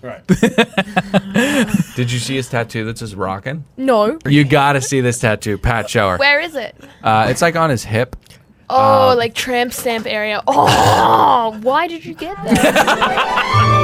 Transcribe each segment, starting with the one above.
Right. Did you see his tattoo that says "Rockin'"? No. You gotta see this tattoo, Pat. Show her. Where is it? It's like on his hip. Oh, like tramp stamp area. Oh, why did you get that?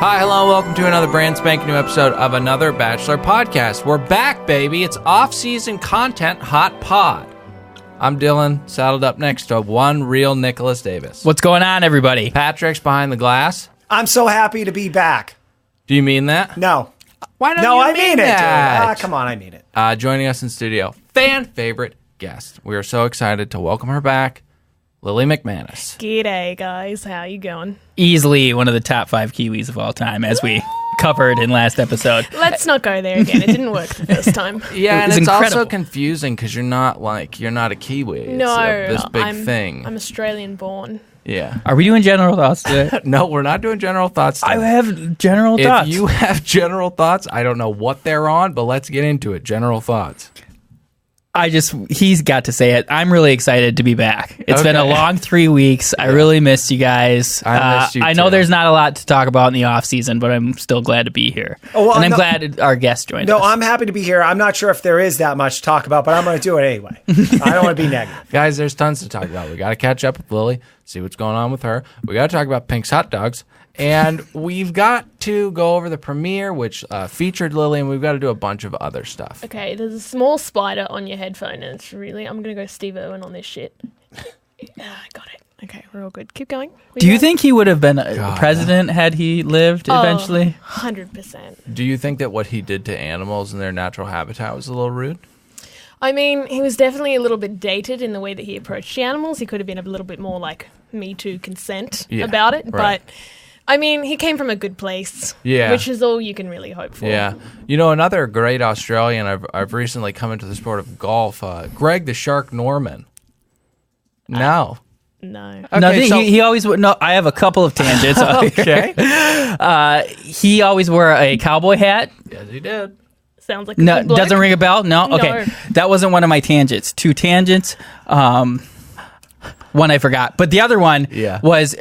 Hi, hello, welcome to another brand spanking new episode of another Bachelor podcast. We're back, baby. It's off-season content hot pod. I'm Dylan, saddled up next to one real Nicholas Davis. What's going on, everybody? Patrick's behind the glass. I'm so happy to be back. Do you mean that? No. Why don't No, you I mean mean it, that? dude. Come on, I mean it. Joining us in studio, fan favorite guest. We are so excited to welcome her back, Lilly McManus. G'day, guys. How you going? Easily one of the top 5 kiwis of all time, as we covered in last episode. Let's not go there again. It didn't work the first time. Yeah, and was it's incredible. also confusing because you're not a Kiwi. No, it's this big thing. I'm Australian born. Yeah. Are we doing general thoughts today? No, we're not doing general thoughts today. I have general thoughts. If you have general thoughts, I don't know what they're on, but let's get into it. General thoughts. He's got to say it. I'm really excited to be back. It's been a long 3 weeks. I really missed you guys. I missed you I know too. there's not a lot to talk about in the off season, but I'm still glad to be here. Oh, well, and I'm no- glad our guest joined No, us. I'm happy to be here. I'm not sure if there is that much to talk about, but I'm going to do it anyway. I don't want to be negative. Guys, there's tons to talk about. We got to catch up with Lilly, see what's going on with her. We got to talk about Pink's hot dogs. And we've got to go over the premiere, which featured Lilly, and we've got to do a bunch of other stuff. Okay, there's a small spider on your headphone, and it's really... I'm going to go Steve Irwin on this shit. Got it. Okay, we're all good. Keep going. Do you think he would have been a president had he lived eventually? 100%. Do you think that what he did to animals in their natural habitat was a little rude? I mean, he was definitely a little bit dated in the way that he approached the animals. He could have been a little bit more like Me Too consent about it, right. but... I mean, he came from a good place, which is all you can really hope for. Yeah. You know, another great Australian, I've recently come into the sport of golf, Greg the Shark Norman. No. No. Okay, Nothing. so- He always would. No, I have a couple of tangents. Okay. He always wore a cowboy hat. Yes, he did. Sounds like a No, good bloke. doesn't ring a bell. No, No. okay, that wasn't one of my tangents. 2 tangents. One I forgot, but the other one was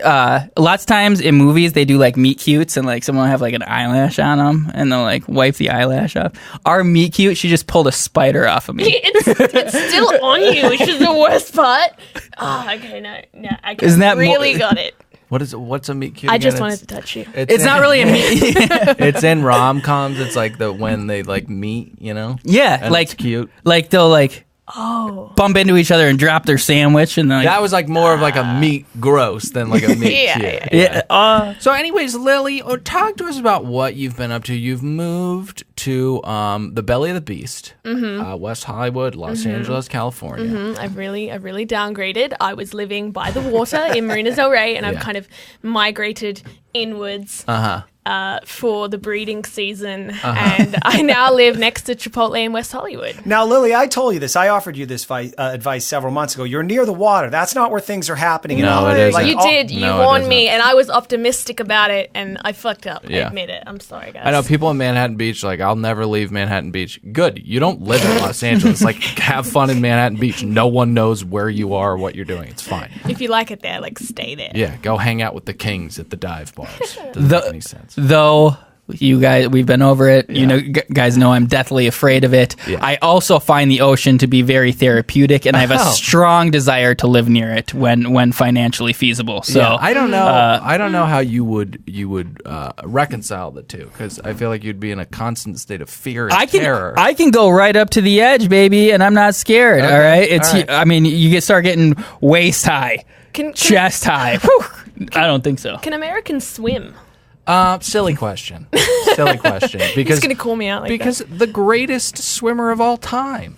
lots of times in movies they do like meet cutes and like someone will have like an eyelash on them and they'll like wipe the eyelash off. Our meet cute, she just pulled a spider off of me. It's still on you, which is the worst part. Oh, okay, no, I Isn't that really got it. What's a meet cute? I again? just wanted to touch you. It's not really a meet. It's in rom-coms. It's like when they like meet, you know? Yeah, And like it's cute. Like they'll like bump into each other and drop their sandwich and then like, That was like more of like a meat gross than like a meat cute. yeah. So anyways, Lilly, talk to us about what you've been up to. You've moved to the belly of the beast, West Hollywood, Los Angeles, California. I've really downgraded. I was living by the water in Marina Del Rey, and I've kind of migrated inwards for the breeding season, and I now live next to Chipotle in West Hollywood. Now, Lily, I told you this. I offered you this advice several months ago. You're near the water. That's not where things are happening. No, it isn't. You did. You No, it warned me, isn't. and I was optimistic about it, and I fucked up. Yeah. I admit it. I'm sorry, guys. I know people in Manhattan Beach like, I'll never leave Manhattan Beach. Good. You don't live in Los Angeles. Like, have fun in Manhattan Beach. No one knows where you are or what you're doing. It's fine. If you like it there, like, stay there. Yeah, go hang out with the kings at the dive bars. Doesn't make any sense. Though you guys, we've been over it. You know, guys know I'm deathly afraid of it. Yeah. I also find the ocean to be very therapeutic, and I have a strong desire to live near it when financially feasible. So Yeah, I don't know. I don't know how you would reconcile the two, because I feel like you'd be in a constant state of fear and terror. I can go right up to the edge, baby, and I'm not scared. Okay, All right, it's. all right. I mean, you start getting waist high, chest high. Whew. I don't think so. Can Americans swim? Silly question. Silly question. Because He's going to call me out like because that. the greatest swimmer of all time,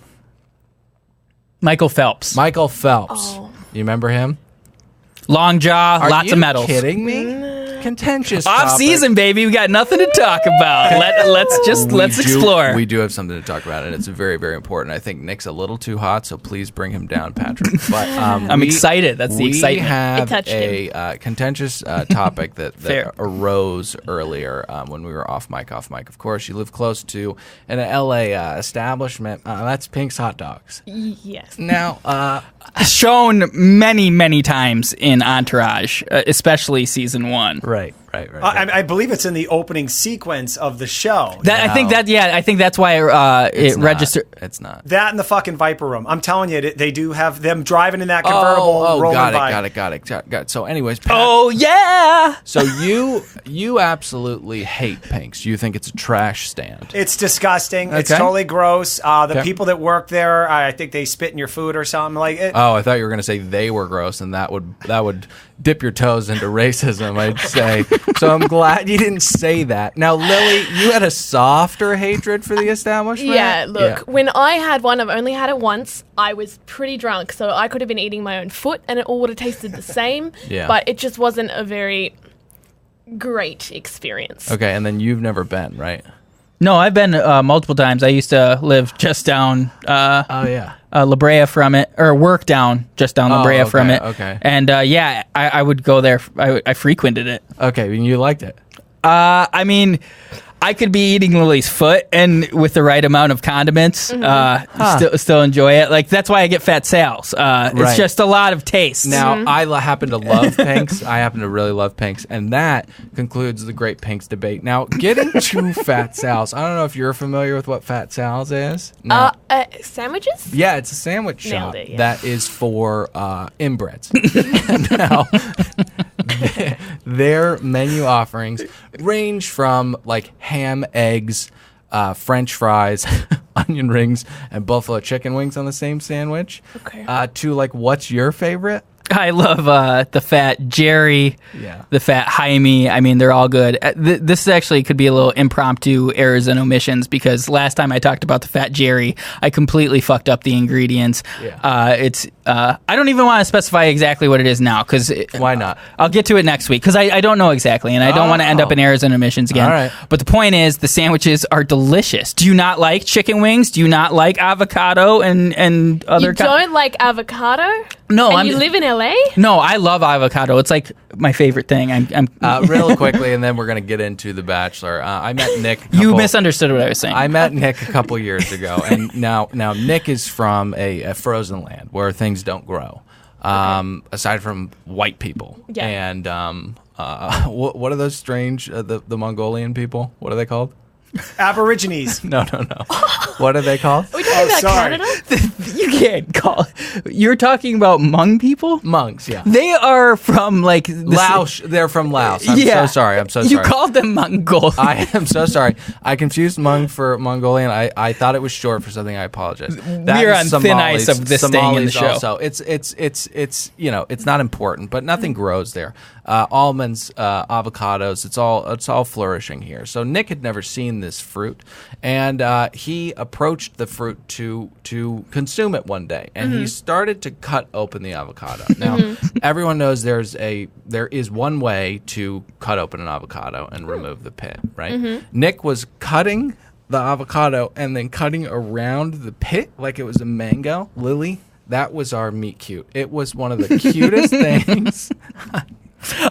Michael Phelps, Michael Phelps. Oh. You remember him? long jaw, Are lots you of medals. Kidding me? contentious Off topic. season, baby. We got nothing to talk about. Let's explore. We do have something to talk about, and it's very, very important. I think Nick's a little too hot, so please bring him down, Patrick. But I'm excited. That's the excitement. We have touched a contentious topic that arose earlier when we were off mic. Of course, you live close to an LA establishment. That's Pink's Hot Dogs. Yes. Now, Shown many, many times in Entourage, especially season 1. right. I believe it's in the opening sequence of the show. I think that's why it registered. It's not. That and the fucking Viper Room. I'm telling you, they do have them driving in that convertible. rolling by. Got it. So, anyways, Oh yeah. So you absolutely hate Pink's. You think it's a trash stand. It's disgusting. It's Okay. totally gross. The people that work there, I think they spit in your food or something like it. Oh, I thought you were going to say they were gross, and that would dip your toes into racism, I'd say. So I'm glad you didn't say that. Now, Lily, you had a softer hatred for the establishment? Yeah, look, when I had one, I've only had it once, I was pretty drunk, so I could have been eating my own foot and it all would have tasted the same, but it just wasn't a very great experience. Okay, and then you've never been, right? No, I've been multiple times. I used to live just down La Brea from it, or work down just down La Brea from it. Okay. And I would go there. I frequented it. Okay, and you liked it. I mean, I could be eating Lily's foot, and with the right amount of condiments, still enjoy it. Like, that's why I get Fat Sal's. It's just a lot of taste. Now, I happen to love Pink's. I happen to really love Pink's, and that concludes the great Pink's debate. Now, getting to Fat Sal's, I don't know if you're familiar with what Fat Sal's is. No. Sandwiches? Yeah, it's a sandwich shop it, yeah. that is for inbreds. Now, their menu offerings range from like ham, eggs, French fries, onion rings, and buffalo chicken wings on the same sandwich. Okay. To like, what's your favorite? I love the Fat Jerry, the Fat Jaime. I mean, they're all good. This actually could be a little impromptu errors and omissions because last time I talked about the Fat Jerry, I completely fucked up the ingredients. It's I don't even want to specify exactly what it is now because why not? I'll get to it next week because I don't know exactly and I don't want to end up in errors and omissions again. All right. But the point is, the sandwiches are delicious. Do you not like chicken wings? Do you not like avocado and other? You don't like avocado? No, and you live in LA? No, I love avocado. It's like my favorite thing. I'm real quickly, and then we're going to get into The Bachelor. I met Nick. You misunderstood what I was saying. I met Nick a couple years ago, and now Nick is from a frozen land where things don't grow, aside from white people. Yeah. And what are those strange the Mongolian people? What are they called? Aborigines. No. What are they called? Are we talking about sorry. Canada? You can't call. You're talking about Hmong people? Monks, yeah. They are from like Laos. They're from Laos. I'm so sorry. You called them Mongolian. I am so sorry. I confused Hmong for Mongolian. I thought it was short for something. I apologize. We're on thin ice of this staying in the show. Also, it's it's not important, but nothing grows there. Almonds, avocados. It's all flourishing here. So Nick had never seen this fruit, and he approached the fruit to consume it one day, and he started to cut open the avocado. Now, everyone knows there is one way to cut open an avocado and remove the pit, right? Nick was cutting the avocado and then cutting around the pit like it was a mango. Lily, that was our meet cute. It was one of the cutest things.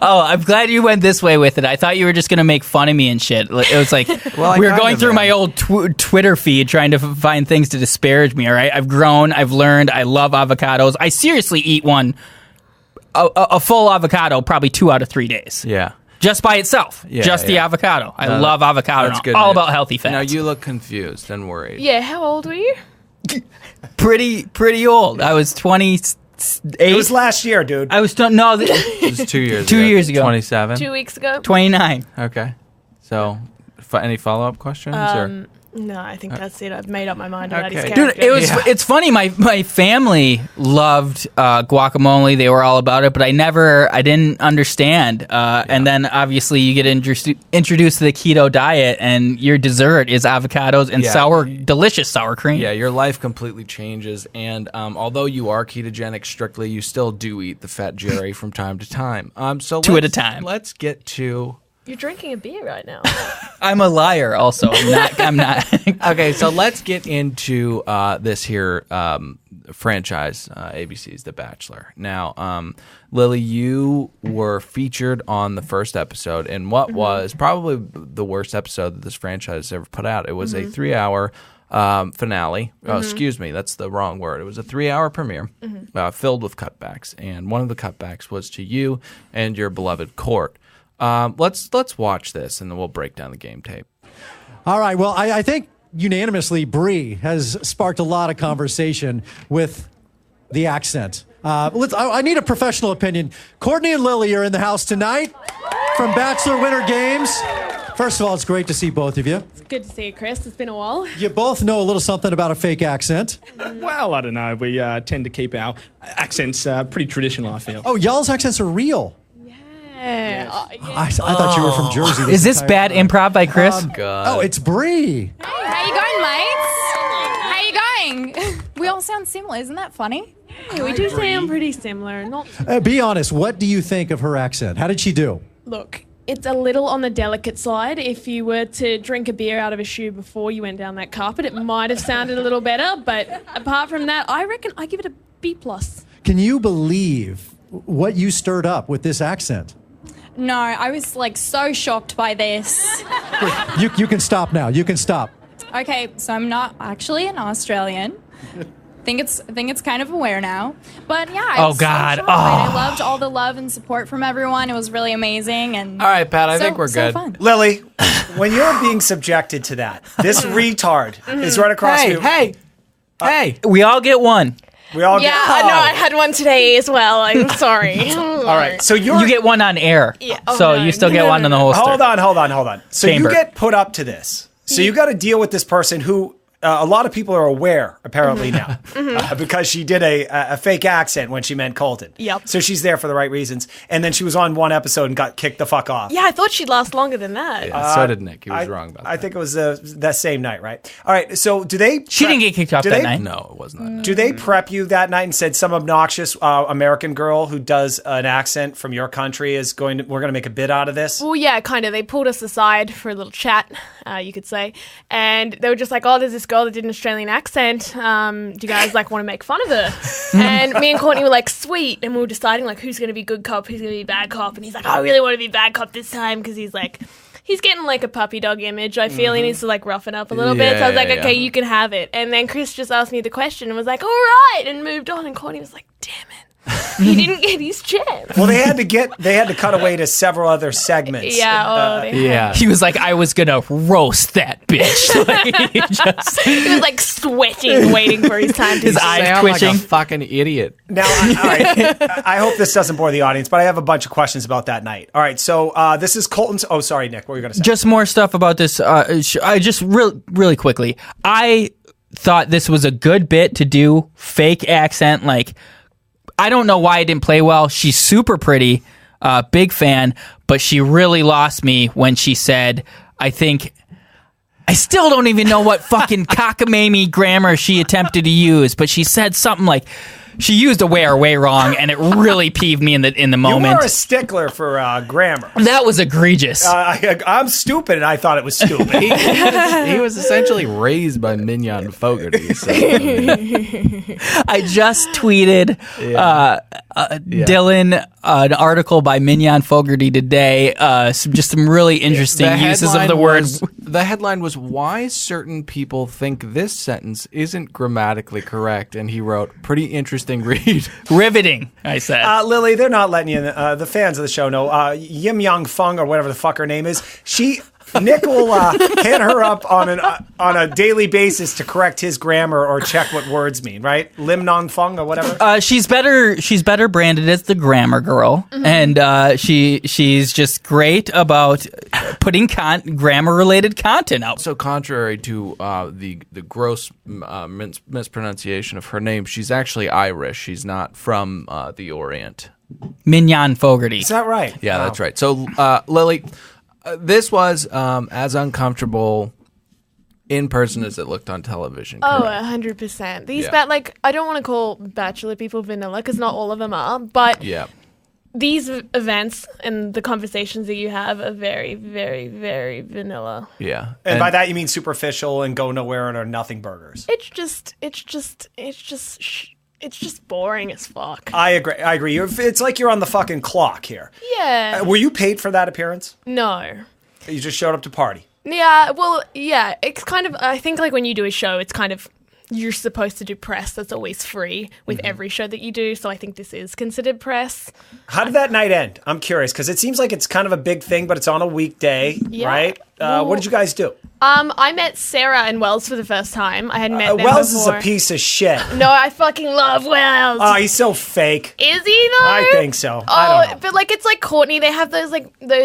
Oh, I'm glad you went this way with it. I thought you were just going to make fun of me and shit. It was like, Well, we were going through my old Twitter feed trying to find things to disparage me, all right? I've grown, I've learned, I love avocados. I seriously eat a full avocado probably 2 out of 3 days. Yeah. Just by itself. The avocado. I love avocado. That's good all news. about healthy fats. Now, you look confused and worried. Yeah, how old were you? Pretty old. I was 28. It was last year, dude. I was It was 2 years 2 years ago. 27? 2 weeks ago? 29. Okay. So, any follow-up questions? Or? No, I think that's it. I've made up my mind about his Okay. character. Dude, it's funny. My family loved guacamole. They were all about it, but I didn't understand. And then obviously you get introduced to the keto diet, and your dessert is avocados and delicious sour cream. Yeah, your life completely changes. And although you are ketogenic strictly, you still do eat the Fat Jerry from time to time. So Two at a time. Let's get to. You're drinking a beer right now. I'm a liar. Also, I'm not. Okay, so let's get into this here franchise, ABC's The Bachelor. Now, Lily, you were featured on the first episode in what was probably the worst episode that this franchise has ever put out. It was a 3-hour finale. Oh, excuse me, that's the wrong word. It was a 3-hour premiere filled with cutbacks, and one of the cutbacks was to you and your beloved Court. Let's watch this, and then we'll break down the game tape. All right. Well, I think unanimously, Bree has sparked a lot of conversation with the accent. I need a professional opinion. Courtney and Lily are in the house tonight from Bachelor Winter Games. First of all, it's great to see both of you. It's good to see you, Chris. It's been a while. You both know a little something about a fake accent. Well, I don't know. We tend to keep our accents pretty traditional, I feel. Oh, y'all's accents are real. Yeah. I thought you were from Jersey. Is this bad improv by Chris? Oh, it's Bree. How you going, mates? How you going? We all sound similar. Isn't that funny? We do sound pretty similar. Not Be honest. What do you think of her accent? How did she do? Look, it's a little on the delicate side. If you were to drink a beer out of a shoe before you went down that carpet, it might have sounded a little better. But apart from that, I reckon I give it a B+. Can you believe what you stirred up with this accent? No, I was like so shocked by this. You can stop now. You can stop. Okay, so I'm not actually an Australian. think it's kind of aware now. But yeah, I was so shocked. I loved all the love and support from everyone. It was really amazing. And all right, Pat, I think we're good. Fun. Lily, when you're being subjected to that, this retard is right across you. Hey. We all get one. We all Yeah, get. I know. I had one today as well. I'm sorry. All right, so You get one on air. Yeah. So you still get one on the holster. Hold on. So Chamber. you get put up to this. So you got to deal with this person who a lot of people are aware, apparently now, because she did a fake accent when she meant Colton. Yep. So she's there for the right reasons. And then she was on one episode and got kicked the fuck off. Yeah, I thought she'd last longer than that. Yeah, so did Nick. He was wrong about that. I think it was that same night, right? All right, so do they... She didn't get kicked off that night. No, it was not. Do they prep you that night and said some obnoxious American girl who does an accent from your country is we're going to make a bit out of this? Well, yeah, kind of. They pulled us aside for a little chat, you could say. And they were just like, oh, there's this girl that did an Australian accent. Do you guys want to make fun of her? And me and Courtney were like, sweet. And we were deciding who's going to be good cop, who's going to be bad cop. And he's like, I really want to be bad cop this time because he's getting a puppy dog image. I feel he needs to roughen up a little bit. So I was like, okay, you can have it. And then Chris just asked me the question and was like, all right, and moved on. And Courtney was like, damn it. He didn't get his chance. Well, they had to cut away to several other segments. Yeah. He was like, I was gonna roast that bitch. He was sweating, waiting for his time to His eyes twitching. Like a fucking idiot. Now, all right, I hope this doesn't bore the audience, but I have a bunch of questions about that night. All right, so this is Colton's. Oh, sorry, Nick. What were you gonna say? Just more stuff about this. I just really quickly. I thought this was a good bit to do fake accent. I don't know why it didn't play well. She's super pretty, big fan, but she really lost me when she said, I still don't even know what fucking cockamamie grammar she attempted to use, but she said something she used a way wrong, and it really peeved me in the moment. You were a stickler for grammar. That was egregious. I'm stupid, and I thought it was stupid. He was essentially raised by Mignon Fogarty. So, I just tweeted Dylan an article by Mignon Fogarty today. Some really interesting uses of the word. The headline was, why certain people think this sentence isn't grammatically correct, and he wrote, pretty interesting read. Riveting, I said. Lily, they're not letting you in. The fans of the show know. Yim Young Fung, or whatever the fuck her name is, Nick will hit her up on a daily basis to correct his grammar or check what words mean, right? Lim Non Fung or whatever. She's better branded as the grammar girl, and she's just great about putting grammar-related content out. So contrary to the gross mispronunciation of her name, she's actually Irish. She's not from the Orient. Mignon Fogarty. Is that right? Yeah, Wow. that's right. So, Lily, this was as uncomfortable in person as it looked on television. Oh, correct? 100%. These, Yeah. I don't want to call Bachelor people vanilla because not all of them are, but Yeah. these events and the conversations that you have are very, very, very vanilla. Yeah. And by that you mean superficial and go nowhere and are nothing burgers. It's just boring as fuck. I agree. It's like you're on the fucking clock here. Yeah. Were you paid for that appearance? No. You just showed up to party. Yeah, well, yeah, it's kind of, I think like when you do a show, it's kind of, you're supposed to do press that's always free with every show that you do, so I think this is considered press. How did that night end? I'm curious, because it seems like it's kind of a big thing, but it's on a weekday, Yeah. right? What did you guys do? I met Sarah and Wells for the first time. I had met them Wells before. is a piece of shit. No, I fucking love Wells. Oh, he's so fake. Is he though? I think so. Oh, I don't know. but like it's like Courtney. They have those like they're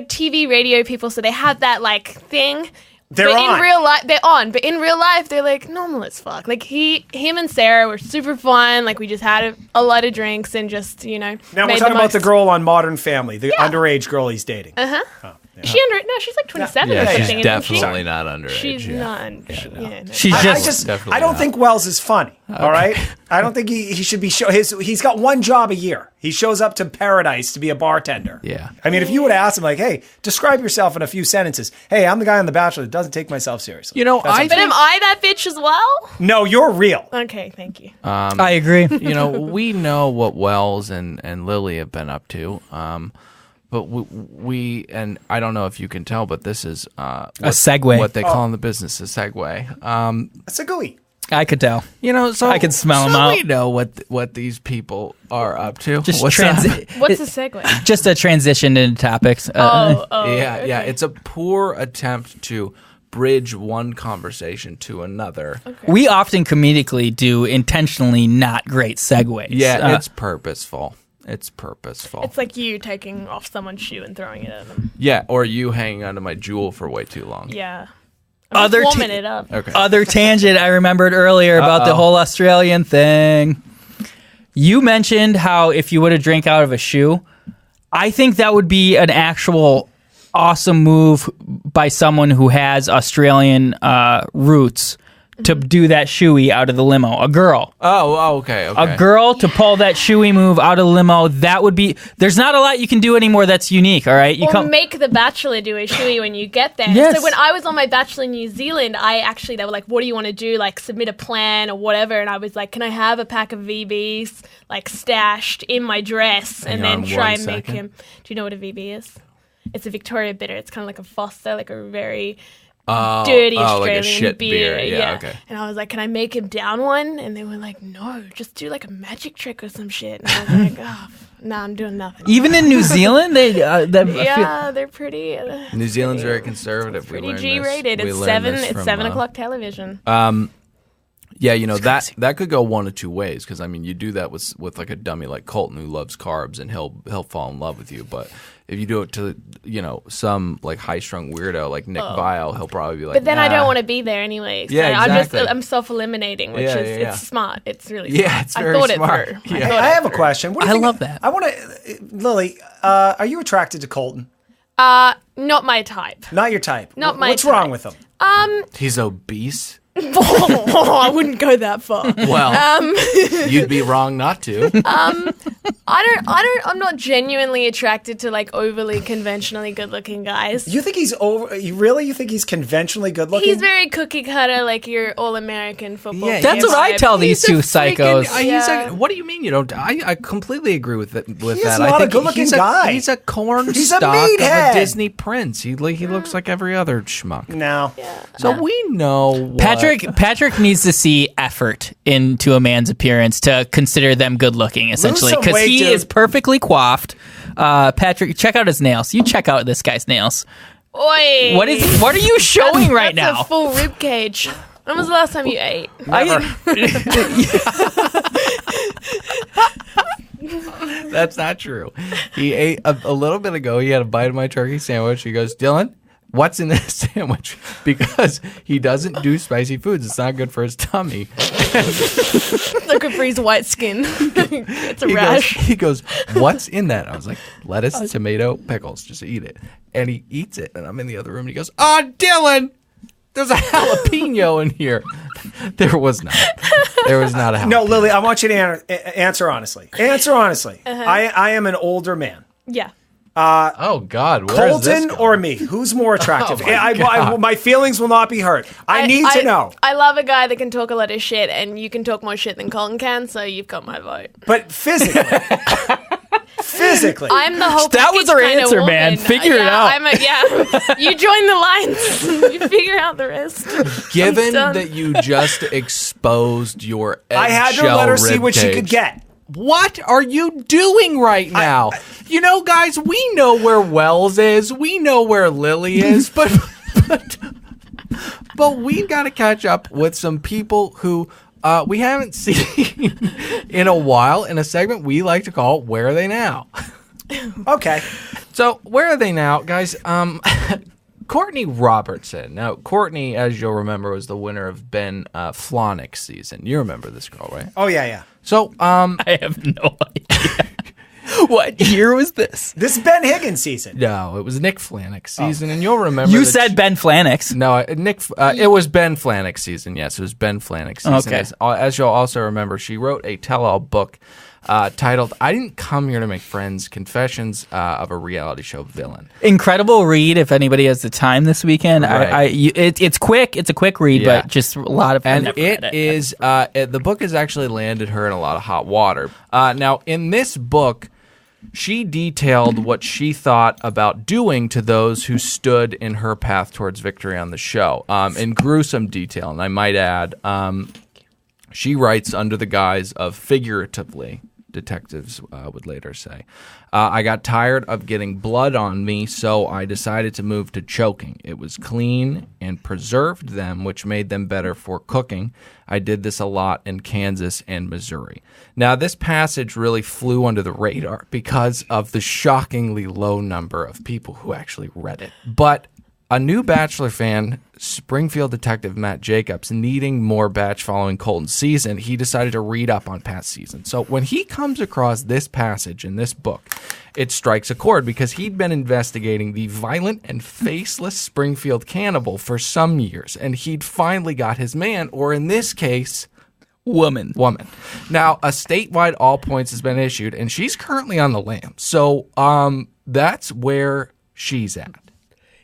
TV radio people, so they have that like thing. They're but on. in real life, they're on. But in real life, they're like normal as fuck. Like him and Sarah were super fun. Like we just had a lot of drinks and just Now made we're talking about the most- girl on Modern Family, the underage girl he's dating. Uh-huh. Oh, yeah. She's like 27 Yeah, or something. she's isn't definitely she? not underage. She's yeah. not. No. She's I don't think Wells is funny. All right, I don't think he should be. He's got one job a year. He shows up to Paradise to be a bartender. Yeah. I mean, if you would ask him, like, "Hey, describe yourself in a few sentences." Hey, I'm the guy on The Bachelor that doesn't take myself seriously. You know, That's I But am I that bitch as well? no, you're real. Okay, thank you. I agree. you know, we know what Wells and Lilly have been up to. But we and I don't know if you can tell, but this is A segue. What they call in the business a segue. That's a gooey. I could tell. You know, so I can smell 'em so out. we know what these people are up to. Just What's up? What's the segue? just a transition into topics. Yeah, okay. yeah. It's a poor attempt to bridge one conversation to another. We often comedically do intentionally not great segues. Yeah, it's purposeful. It's purposeful. It's like you taking off someone's shoe and throwing it at them. Yeah, or you hanging onto my jewel for way too long. Yeah. I'm Other just ta- warming it up. Okay. Other tangent I remembered earlier about the whole Australian thing. You mentioned how if you would have drank out of a shoe, I think that would be an actual awesome move by someone who has Australian roots to do that shoey out of the limo. A girl. Okay. A girl to pull that shoey move out of the limo, that would be... There's not a lot you can do anymore that's unique, all right? You Or make the Bachelor do a shoey when you get there. Yes. So when I was on my Bachelor in New Zealand, they were like, what do you want to do? Like, submit a plan or whatever. And I was like, can I have a pack of VBs, like, stashed in my dress and Hang on then try one and make second. him... Do you know what a VB is? It's a Victoria bitter. It's kind of like a Foster, like a very... dirty Australian like a shit beer. beer. Yeah, okay. And I was like, can I make him down one? And they were like, no, just do like a magic trick or some shit. And I was like, oh, nah, I'm doing nothing. Even in New Zealand, Yeah, they're pretty. New Zealand's very conservative. We Pretty learned G-rated. this. We It's learned 7. this It's from, 7 o'clock television. Yeah, you know that could go one of two ways. Because I mean, you do that with like a dummy like Colton who loves carbs and he'll fall in love with you. But if you do it to some like high strung weirdo like Nick Vial, he'll probably be like. But then I "Nah." don't want to be there anyway. So Yeah, exactly. I'm self-eliminating, which Yeah, is yeah. it's smart. It's really smart. Yeah, it's very I thought smart. it through. Yeah. thought I it have a through. question. What do you I think- love that. I want to, Lily. Are you attracted to Colton? Not my type. Not your type. Not my What's type. wrong with him? He's obese. I wouldn't go that far. Well, you'd be wrong not to. I'm not genuinely attracted to like overly conventionally good-looking guys. You think he's over? You think he's conventionally good looking? He's very cookie cutter, like your all-American football. Yeah, player That's what I vibe. tell these two He's a psychos. freaking- Yeah. what do you mean you don't? I completely agree with that. With He's that, not I a think good-looking he's guy. He's a corn He's a stalk of meathead. a Disney prince. He looks like every other schmuck. No. So we know what, Patrick needs to see effort into a man's appearance to consider them good looking, essentially, some because weight, he dude. is perfectly coiffed. Patrick, check out his nails. You check out this guy's nails. Oi. What are you showing right That's now? a full rib cage. When was the last time you ate? That's not true. He ate a little bit ago. He had a bite of my turkey sandwich. He goes, Dylan, what's in this sandwich? Because he doesn't do spicy foods. It's not good for his tummy. Not good for his white skin. It's a rash. He goes, what's in that? I was like, lettuce, tomato, pickles. Just eat it. And he eats it. And I'm in the other room. And he goes, Dylan, there's a jalapeno in here. There was not. There was not a jalapeno. No, Lily, I want you to answer honestly. Answer honestly. Uh-huh. I am an older man. Yeah. Oh, God. Where's this Colton going? or me? Who's more attractive? God. My feelings will not be hurt. I need to know. I love a guy that can talk a lot of shit, and you can talk more shit than Colton can, so you've got my vote. But physically. I'm the whole That was package our kind of answer, woman. man. Figure it out. You join the lines. You figure out the rest. Given that you just exposed your I had to let her see what she could get. What are you doing right now? You know, guys, we know where Wells is. We know where Lily is. But we've got to catch up with some people who we haven't seen in a while in a segment we like to call Where Are They Now? Okay. So, where are they now? Guys, Courtney Robertson. Now, Courtney, as you'll remember, was the winner of Ben Flonick's season. You remember this girl, right? Oh, yeah. So, I have no idea. What year was this? This is Ben Higgins' season. No, it was Nick Flanick's season, and you'll remember. You said Ben Flanick's. No, Nick. It was Ben Flanick's season. Yes, it was Ben Flanick's season. Okay. As you'll also remember, she wrote a tell-all book titled "I Didn't Come Here to Make Friends: Confessions of a Reality Show Villain." Incredible read if anybody has the time this weekend. Right. It's quick. It's a quick read, Yeah. but just a lot of. And it is the book has actually landed her in a lot of hot water. Now, in this book, she detailed what she thought about doing to those who stood in her path towards victory on the show in gruesome detail. And I might add, she writes under the guise of figuratively, detectives would later say. I got tired of getting blood on me, so I decided to move to choking. It was clean and preserved them, which made them better for cooking. I did this a lot in Kansas and Missouri. Now, this passage really flew under the radar because of the shockingly low number of people who actually read it. But a new Bachelor fan, Springfield detective Matt Jacobs, needing more batch following Colton's season, he decided to read up on past seasons. So when he comes across this passage in this book, it strikes a chord because he'd been investigating the violent and faceless Springfield cannibal for some years, and he'd finally got his man, or in this case, woman. Now, a statewide all points has been issued, and she's currently on the lam. So that's where she's at.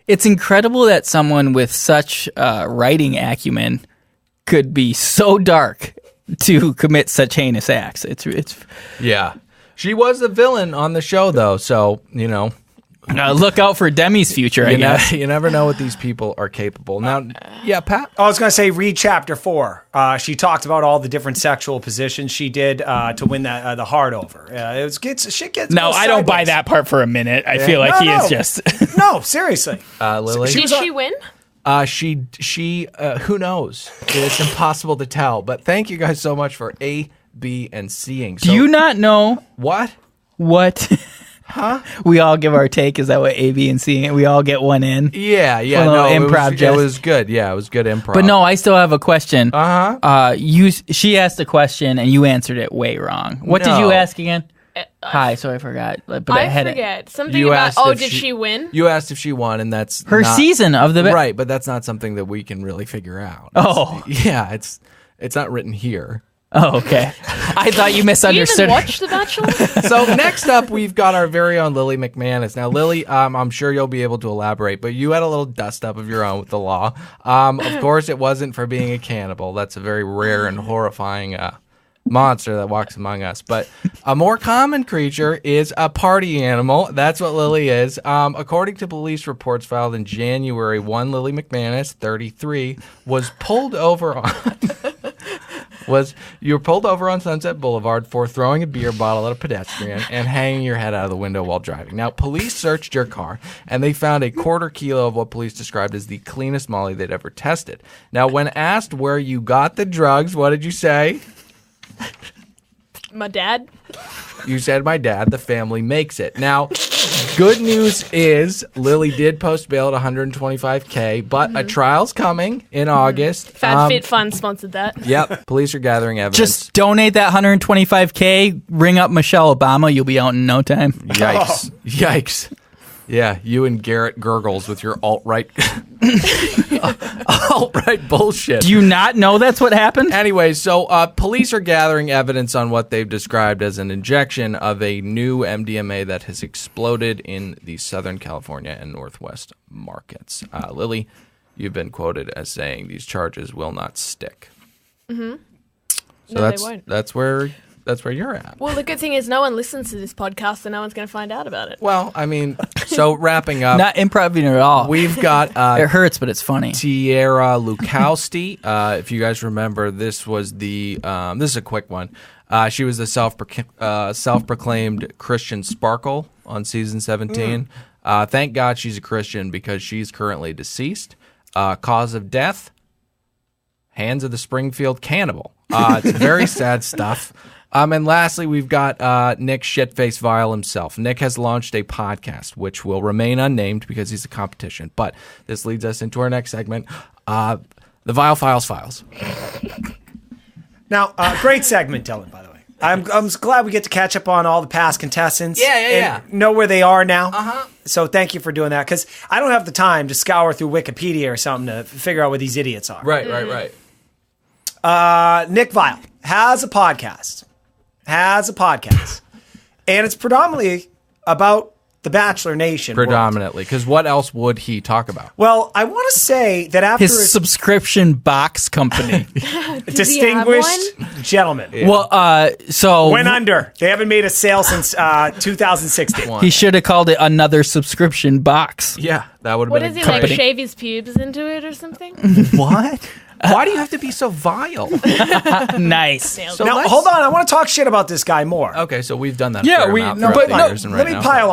It's incredible that someone with such writing acumen could be so dark to commit such heinous acts. It's Yeah. She was the villain on the show, though, so, you know. Look out for Demi's future, I guess. You never know what these people are capable. Now, yeah, Pat? I was going to say, read chapter 4. She talked about all the different sexual positions she did to win the heart over. Shit gets No, goes I don't buy sideways. that part for a minute. I feel like he is just... No, seriously. Lily? Did she win? She who knows? It's impossible to tell. But thank you guys so much for A, B, and C'ing. Do you not know What? Huh? We all give our take. Is that what A, B, and C? We all get one in. Yeah. Well, no, improv. It was good. Yeah, it was good improv. But no, I still have a question. Uh-huh. She asked a question and you answered it way wrong. What did you ask again? Hi, so I forgot. But I had forget. Something You about, asked if did she win? You asked if she won, and that's her not, season of the... right, but that's not something that we can really figure out. Yeah, it's not written here. Oh, okay. I thought you misunderstood. You even watch The Bachelor? So next up, we've got our very own Lilly McManus. Now, Lily, I'm sure you'll be able to elaborate, but you had a little dust up of your own with the law. Of course, it wasn't for being a cannibal. That's a very rare and horrifying monster that walks among us. But a more common creature is a party animal. That's what Lily is. According to police reports filed in January, one Lilly McManus, 33, was pulled over on... you were pulled over on Sunset Boulevard for throwing a beer bottle at a pedestrian and hanging your head out of the window while driving. Now, police searched your car, and they found a quarter kilo of what police described as the cleanest Molly they'd ever tested. Now, when asked where you got the drugs, what did you say? My dad. You said my dad. The family makes it. Now, good news is Lilly did post bail at $125K, but a trial's coming in August. Fat Fit Fun sponsored that. Yep. Police are gathering evidence. Just donate that $125K, ring up Michelle Obama, you'll be out in no time. Yikes. Yikes. Yeah, you and Garrett Gurgles with your alt-right bullshit. Do you not know that's what happened? Anyway, so police are gathering evidence on what they've described as an injection of a new MDMA that has exploded in the Southern California and Northwest markets. Lilly, you've been quoted as saying these charges will not stick. Mm-hmm. So no, they won't. That's where you're at. Well, the good thing is no one listens to this podcast, so no one's going to find out about it. Well, I mean, so wrapping up. Not improving at all. We've got... it hurts, but it's funny. Tierra Lukowski. If you guys remember, this was the... this is a quick one. She was the self-proclaimed Christian Sparkle on season 17. Thank God she's a Christian because she's currently deceased. Cause of death? Hands of the Springfield Cannibal. It's very sad stuff. And lastly, we've got Nick Shitface Vial himself. Nick has launched a podcast, which will remain unnamed because he's a competition. But this leads us into our next segment, the Vial Files Files. Now, great segment, Dylan, by the way. I'm glad we get to catch up on all the past contestants. Yeah. And know where they are now. Uh-huh. So thank you for doing that, because I don't have the time to scour through Wikipedia or something to figure out where these idiots are. Right. Nick Vial has a podcast. And it's predominantly about the Bachelor Nation. Predominantly, because what else would he talk about? Well, I want to say that after his subscription box company. Distinguished gentleman. Yeah. Well, so... Went under. They haven't made a sale since 2016. He should have called it another subscription box. Yeah, that would have What been does he, company. like, shave his pubes into it or something? What? Why do you have to be so vile? Nice. So now, hold on. I want to talk shit about this guy more. Okay, so we've done that. Yeah, let me pile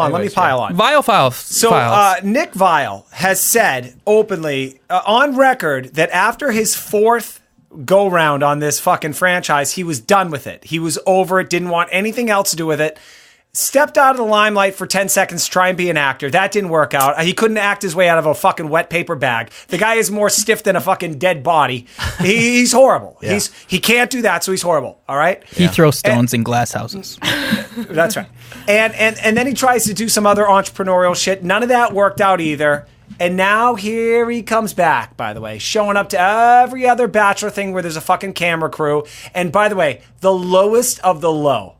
on. Vial Files. So Nick Vial has said openly on record that after his fourth go round on this fucking franchise, he was done with it. He was over it, didn't want anything else to do with it. Stepped out of the limelight for 10 seconds to try and be an actor. That didn't work out. He couldn't act his way out of a fucking wet paper bag. The guy is more stiff than a fucking dead body. He's horrible. Yeah. He can't do that, so he's horrible. All right? He throws stones in glass houses. That's right. And then he tries to do some other entrepreneurial shit. None of that worked out either. And now here he comes back, by the way, showing up to every other Bachelor thing where there's a fucking camera crew. And by the way, the lowest of the low.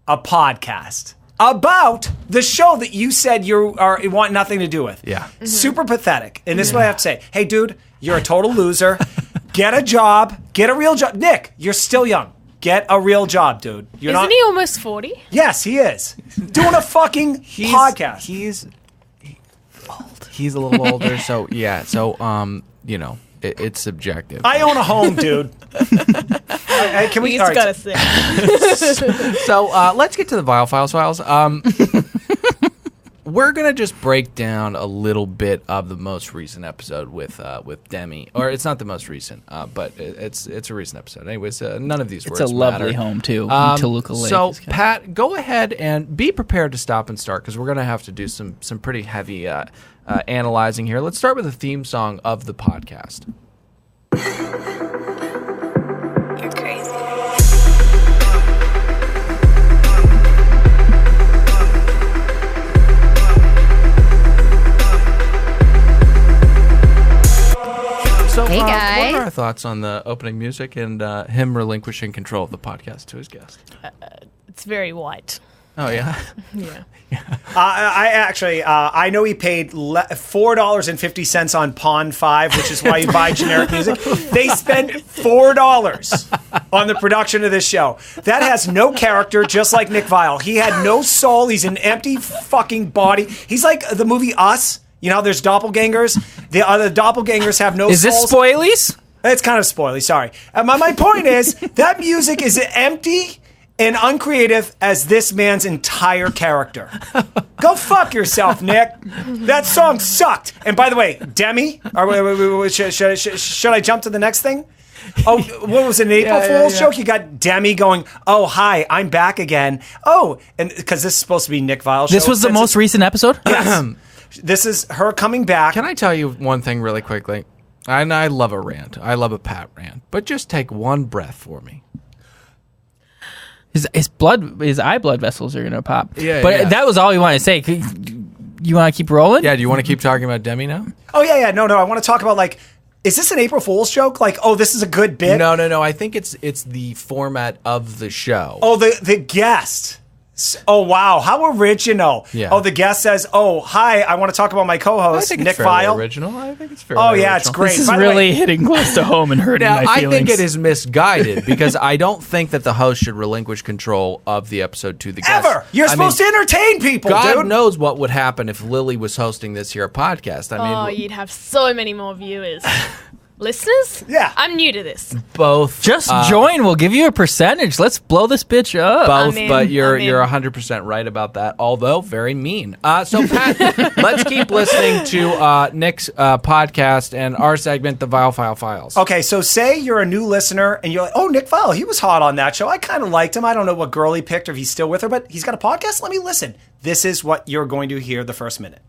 A podcast about the show that you said you want nothing to do with. Yeah. Mm-hmm. Super pathetic. And this is what I have to say. Hey, dude, you're a total loser. Get a job. Get a real job. Nick, you're still young. Get a real job, dude. Isn't he almost 40? Yes, he is. Doing a fucking podcast. He's old. He's a little older, so yeah. So it's subjective. I own a home, dude. Can we? He's got to say. So let's get to the Vial Files Files. We're gonna just break down a little bit of the most recent episode with Demi, or it's not the most recent, but it's a recent episode. Anyways, none of these words It's a lovely matter. home too. Toluca Lake. So Pat, go ahead and be prepared to stop and start because we're gonna have to do some pretty heavy analyzing here. Let's start with the theme song of the podcast. You're crazy. So, Hey, guys. what are our thoughts on the opening music and him relinquishing control of the podcast to his guest? It's very white. Oh, yeah? Yeah. I actually, I know he paid $4.50 on Pawn 5, which is why you buy generic music. They spent $4 on the production of this show. That has no character, just like Nick Vial. He had no soul. He's an empty fucking body. He's like the movie Us. You know, there's doppelgangers. The other doppelgangers have no souls. Is this spoilies? It's kind of spoily, sorry. My point is, that music is empty and uncreative as this man's entire character. Go fuck yourself, Nick. That song sucked. And by the way, Demi, should I jump to the next thing? Oh, what was it, an April Fool's joke? You got Demi going, "Oh, hi, I'm back again." Oh, and because this is supposed to be Nick Vial show. This was the most recent episode? Yes. This is her coming back. Can I tell you one thing really quickly? And I love a rant. I love a Pat rant. But just take one breath for me. His eye blood vessels are going to pop. Yeah, but yeah. that was all you wanted to say. You want to keep rolling? Yeah, do you want to keep talking about Demi now? Oh, yeah. No, I want to talk about, like, is this an April Fool's joke? Like, oh, this is a good bit? No. I think it's the format of the show. Oh, the guest. Oh, wow. How original. Yeah. Oh, the guest says, "Oh, hi, I want to talk about my I co-host, think Nick it's fairly Vial." original. I think it's fairly Oh, original. yeah, it's great. This is By the way- really hitting close to home and hurting Now, my I feelings. think it is misguided because I don't think that the host should relinquish control of the episode to the guest. Ever. You're supposed to entertain people, God dude. knows what would happen if Lilly was hosting this here podcast. I mean, You'd have so many more viewers. Listeners? Yeah. I'm new to this. both. Just join. We'll give you a percentage. Let's blow this bitch up. Both, I'm in, but you're I'm in. you're 100% right about that. Although very mean. So Pat, let's keep listening to Nick's podcast and our segment, the Vial Files. Okay, so say you're a new listener and you're like, "Oh, Nick Vial, he was hot on that show. I kind of liked him. I don't know what girl he picked or if he's still with her, but he's got a podcast. Let me listen." This is what you're going to hear the first minute.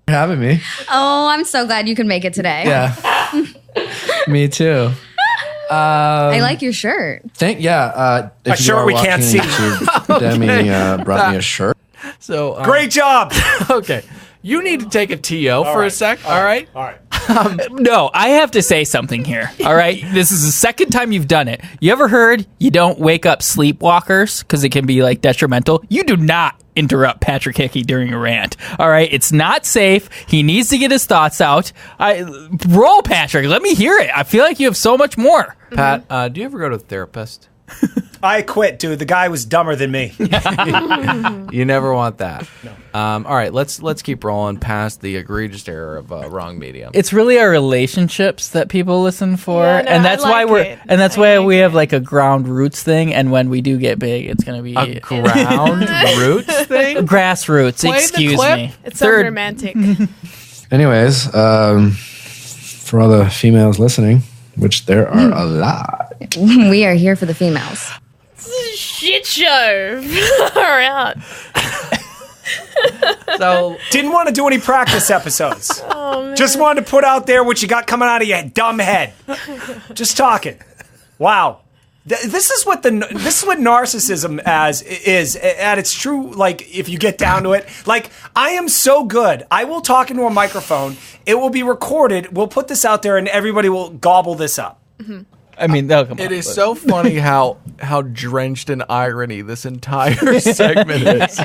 Having me. Oh, I'm so glad you can make it today. Yeah. Me too. I like your shirt. If A you shirt are we can't watching see. YouTube, Demi brought me a shirt. So Great job. Okay, you need to take a TO for a sec. All right. All right. No, I have to say something here. All right. This is the second time you've done it. You ever heard you don't wake up sleepwalkers because it can be like detrimental? You do not interrupt Patrick Hickey during a rant. All right. It's not safe. He needs to get his thoughts out. Roll, Patrick. Let me hear it. I feel like you have so much more. Pat, do you ever go to a therapist? I quit, dude. The guy was dumber than me. You never want that. No. All right, let's keep rolling past the egregious error of wrong medium. It's really our relationships that people listen for, Yeah, no, and that's I why like we're it. and that's I why like we have it. like a ground roots thing. And when we do get big, it's gonna be a ground roots thing. grassroots. Play the Excuse clip. me. It sounds romantic. Anyways, for all the females listening, which there are a lot. We are here for the females. Shit show. Far out. So Didn't want to do any practice episodes. Oh, man. Just wanted to put out there what you got coming out of your dumb head. Just talking. Wow. This is what narcissism is at its true, like, if you get down to it. Like, I am so good. I will talk into a microphone. It will be recorded. We'll put this out there and everybody will gobble this up. Mm-hmm. I mean, they'll come. it is so funny how drenched in irony this entire segment is.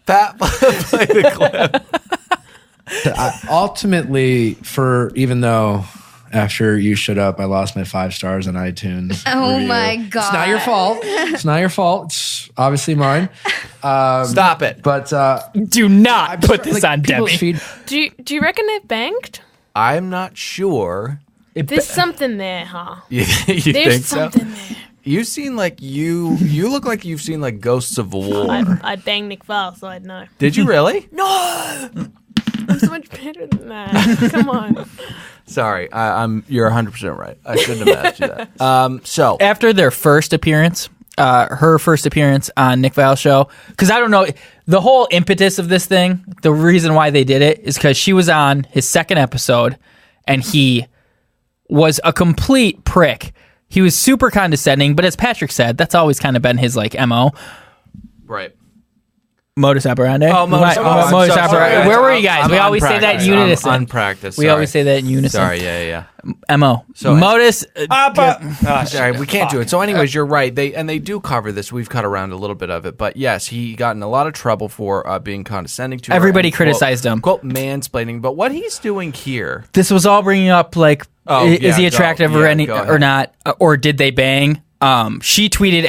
Pat, play the clip. Ultimately, even though after you showed up, I lost my 5 stars on iTunes. Oh review. my God. It's not your fault. It's not your fault. It's obviously mine. Stop it. But Do not put this on people's Demi. feed- Do you reckon it banked? I'm not sure. There's something there, huh? You There's think so? something there. You seem like you look like you've seen like Ghosts of War. I'd bang Nick Vial, so I'd know. Did you really? No! I'm so much better than that. Come on. Sorry, you're 100% right. I shouldn't have asked you that. So After their first appearance, her first appearance on Nick Vial's show, because I don't know, the whole impetus of this thing, the reason why they did it is because she was on his second episode and he was a complete prick. He was super condescending, but as Patrick said, that's always kind of been his like MO. right. Modus operandi. Oh, modus operandi. Modus I'm operandi. sorry. Where were you guys? I'm We always say that in unpracticed. unison. I'm unpracticed. We Sorry. always say that in unison. Sorry, yeah. MO. So- Modus. Sorry, we can't do it. So, anyways, you're right. They do cover this. We've cut around a little bit of it, but yes, he got in a lot of trouble for being condescending to her Everybody and, criticized him. Quote mansplaining. But what he's doing here, This was all bringing up like, Oh, is yeah, he go- attractive yeah, go ahead. or not, or did they bang? She tweeted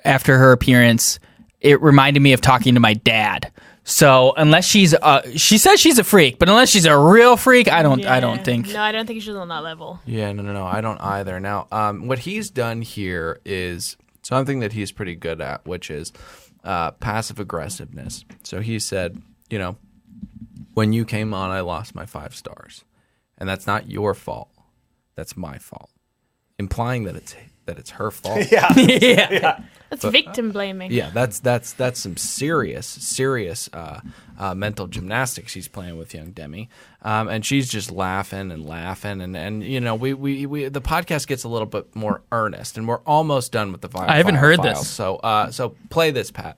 after her appearance. It reminded me of talking to my dad. So unless she's, she says she's a freak, but unless she's a real freak, I don't think. No, I don't think she's on that level. yeah, no, I don't either. Now, what he's done here is something that he's pretty good at, which is passive aggressiveness. So he said, when you came on, I lost my 5 stars, and that's not your fault. that's my fault, implying that it's her fault. Yeah. That's victim blaming. Yeah, that's some serious mental gymnastics he's playing with young Demi, and she's just laughing and we the podcast gets a little bit more earnest, and we're almost done with the Vial. I haven't heard Files. this, so play this, Pat.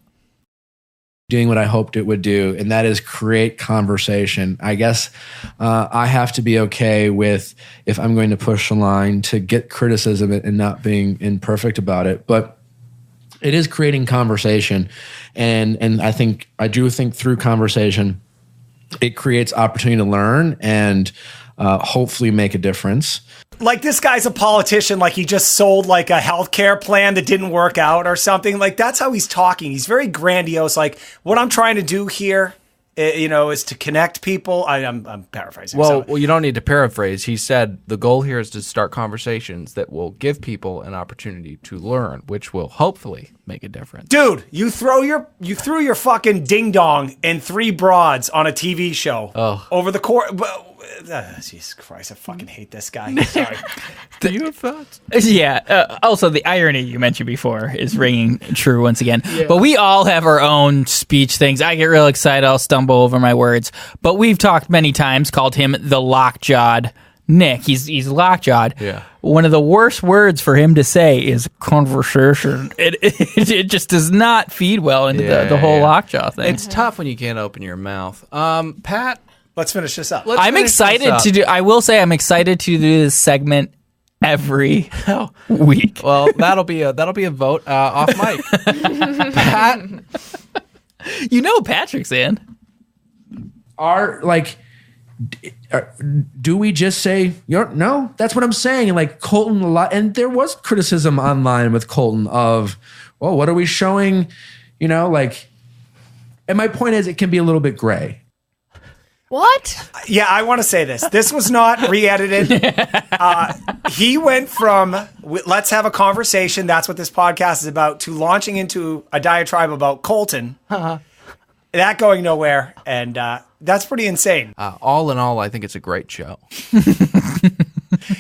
Doing what I hoped it would do, and that is create conversation. I guess I have to be okay with, if I'm going to push a line, to get criticism and not being imperfect about it, but it is creating conversation, and I do think through conversation, it creates opportunity to learn and hopefully make a difference. Like, this guy's a politician, like he just sold like a healthcare plan that didn't work out or something. Like, that's how he's talking. He's very grandiose. Like, what I'm trying to do here, is to connect people. I'm paraphrasing. Well, you don't need to paraphrase. He said the goal here is to start conversations that will give people an opportunity to learn, which will hopefully make a difference. Dude, you threw your fucking ding dong and 3 broads on a TV show over the course. Jesus Christ, I fucking hate this guy. Sorry. Do you have thoughts? Yeah. Also, the irony you mentioned before is ringing true once again. Yeah. But we all have our own speech things. I get real excited. I'll stumble over my words. But we've talked many times, called him the lockjawed Nick. He's lockjawed. Yeah. One of the worst words for him to say is conversation. It just does not feed well into the whole lockjaw thing. It's tough when you can't open your mouth. Pat, let's finish this up. I'm excited to do. I will say I'm excited to do this segment every week. Well, that'll be a vote off mic. Pat, Patrick's in. Do we just say, no, that's what I'm saying. And like Colton, a lot, and there was criticism online with Colton of, well, what are we showing? And my point is, it can be a little bit gray. What? Yeah, I want to say this. This was not re-edited. He went from, let's have a conversation, that's what this podcast is about, to launching into a diatribe about Colton. That going nowhere, and that's pretty insane. All in all, I think it's a great show.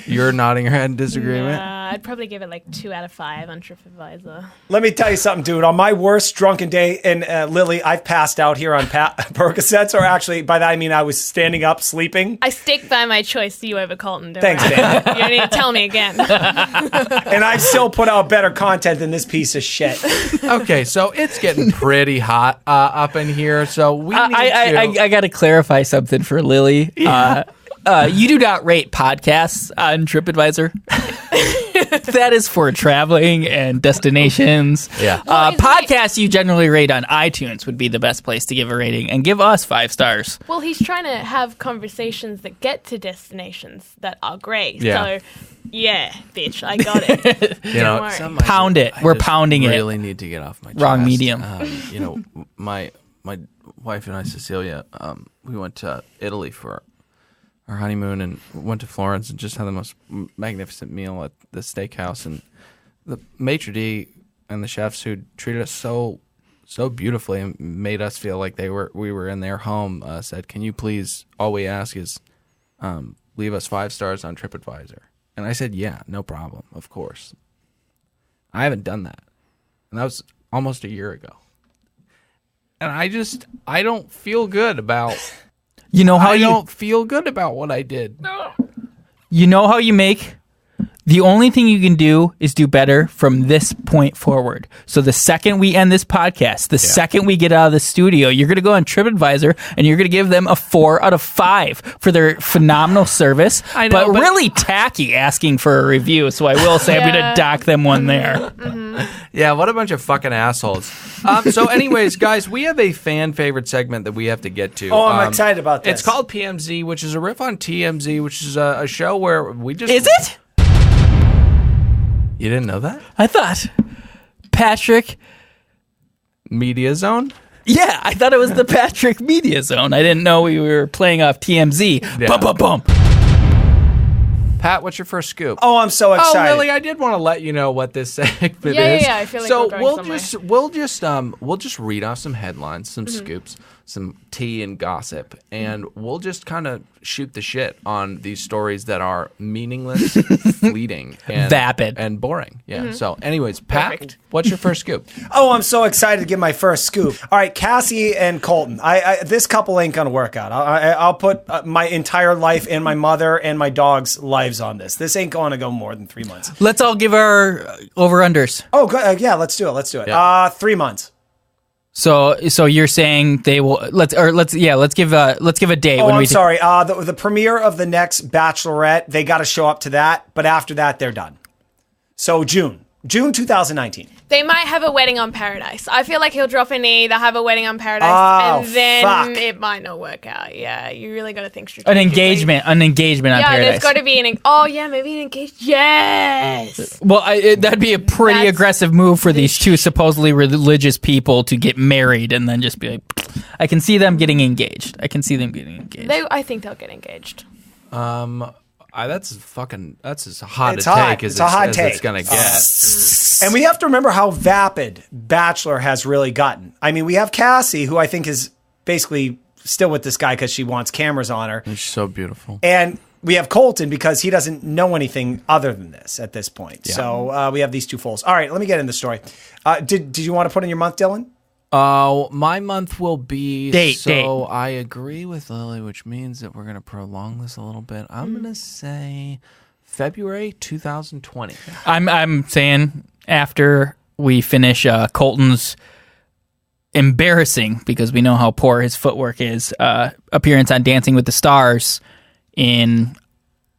You're nodding your head in disagreement? I'd probably give it like 2 out of 5 on TripAdvisor. Let me tell you something, dude. On my worst drunken day in Lilly, I've passed out here on Percocets, or actually, by that I mean I was standing up, sleeping. I stick by my choice, you over Colton. Thanks, Dan. You don't need to tell me again. And I've still put out better content than this piece of shit. Okay, so it's getting pretty hot up in here, so we need I got to clarify something for Lilly. Yeah. You do not rate podcasts on TripAdvisor. That is for traveling and destinations. Yeah. Podcasts you generally rate on iTunes would be the best place to give a rating, and give us 5 stars. Well, he's trying to have conversations that get to destinations that are great. Yeah. So, yeah, bitch, I got it. Pound it. We're pounding it. I really need to get off my chest. Wrong medium. My wife and I, Cecilia, we went to Italy for our honeymoon and went to Florence and just had the most magnificent meal at the steakhouse, and the maitre d' and the chefs who treated us so beautifully and made us feel like we were in their home said, "Can you please, all we ask is leave us 5 stars on TripAdvisor?" And I said, "Yeah, no problem, of course." I haven't done that, and that was almost a year ago, and I don't feel good about. I don't feel good about what I did. You know how you make? The only thing you can do is do better from this point forward. So the second we end this podcast, second we get out of the studio, you're going to go on TripAdvisor and you're going to give them a 4 out of 5 for their phenomenal service. I know, but really tacky asking for a review. So I will say I'm going to dock them one there. Mm-hmm. Yeah, what a bunch of fucking assholes. So anyways, guys, we have a fan favorite segment that we have to get to. Oh, I'm excited about this. It's called PMZ, which is a riff on TMZ, which is a show where we just... Is it? You didn't know that? I thought Patrick Media Zone? Yeah, I thought it was the Patrick Media Zone. I didn't know we were playing off TMZ. Yeah. Bum. Pat, what's your first scoop? Oh, I'm so excited. Oh, Lily, I did want to let you know what this segment is. Yeah. I feel like so we're going somewhere. we'll just read off some headlines, some scoops, some tea and gossip, and we'll just kind of shoot the shit on these stories that are meaningless, fleeting, and vapid, and boring. Yeah. So, anyways, Pat, what's your first scoop? Oh, I'm so excited to give my first scoop. All right, Cassie and Colton. This couple ain't gonna work out. I'll put my entire life and my mother and my dog's lives on this. This ain't going to go more than 3 months. Let's all give our over-unders. Oh, yeah, let's do it. Yeah. 3 months. So you're saying they will? Let's give a date. Oh, I'm sorry. The premiere of the next Bachelorette, they got to show up to that, but after that, they're done. So June 2019. They might have a wedding on Paradise. I feel like he'll drop a knee, they'll have a wedding on Paradise, and then it might not work out. Yeah, you really got to think strategically. An engagement on Paradise. Yeah, there's got to be maybe an engagement. Yes! Well, that'd be a pretty aggressive move for these two supposedly religious people to get married and then just be like, I can see them getting engaged. I I think they'll get engaged. That's as hot a take as it's gonna get. And we have to remember how vapid Bachelor has really gotten. I mean, we have Cassie, who I think is basically still with this guy because she wants cameras on her. She's so beautiful. And we have Colton because he doesn't know anything other than this at this point. Yeah. So we have these two fools. All right, let me get in the story. Did you want to put in your month, Dylan? My month will be date. I agree with Lily, which means that we're going to prolong this a little bit. I'm going to say February 2020. I'm saying after we finish Colton's embarrassing, because we know how poor his footwork is, appearance on Dancing with the Stars, they're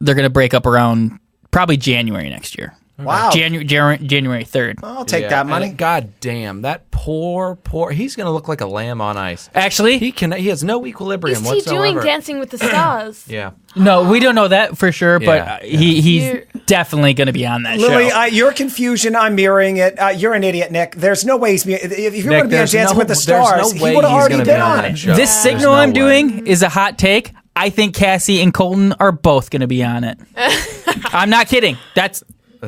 going to break up around probably January next year. Wow. January 3rd. I'll take that money. God damn, that poor, he's going to look like a lamb on ice. Actually, he has no equilibrium whatsoever. Is he whatsoever. doing Dancing with the Stars? Yeah. No, we don't know that for sure, but he's definitely going to be on that Lily, show. your confusion, I'm mirroring it. You're an idiot, Nick. There's no way if you're going to be on Dancing with the Stars, he would have already been on it. This signal I'm doing is a hot take. I think Cassie and Colton are both going to be on it. I'm not kidding.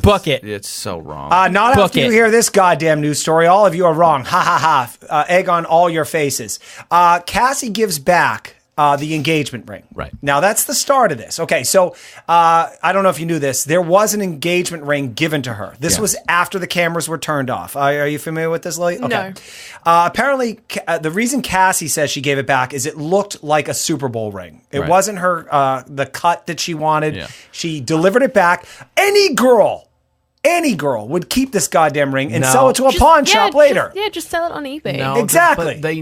Book it. It's so wrong. Not book after you hear this goddamn news story. All of you are wrong. Ha ha ha. Egg on all your faces. Cassie gives back the engagement ring. Right. Now, that's the start of this. Okay, so I don't know if you knew this. There was an engagement ring given to her. This was after the cameras were turned off. Are you familiar with this, Lily? Okay. No. Apparently, the reason Cassie says she gave it back is it looked like a Super Bowl ring. It wasn't her the cut that she wanted. Yeah. She delivered it back. Any girl would keep this goddamn ring and sell it to a pawn shop later. Just sell it on eBay. No, exactly. But they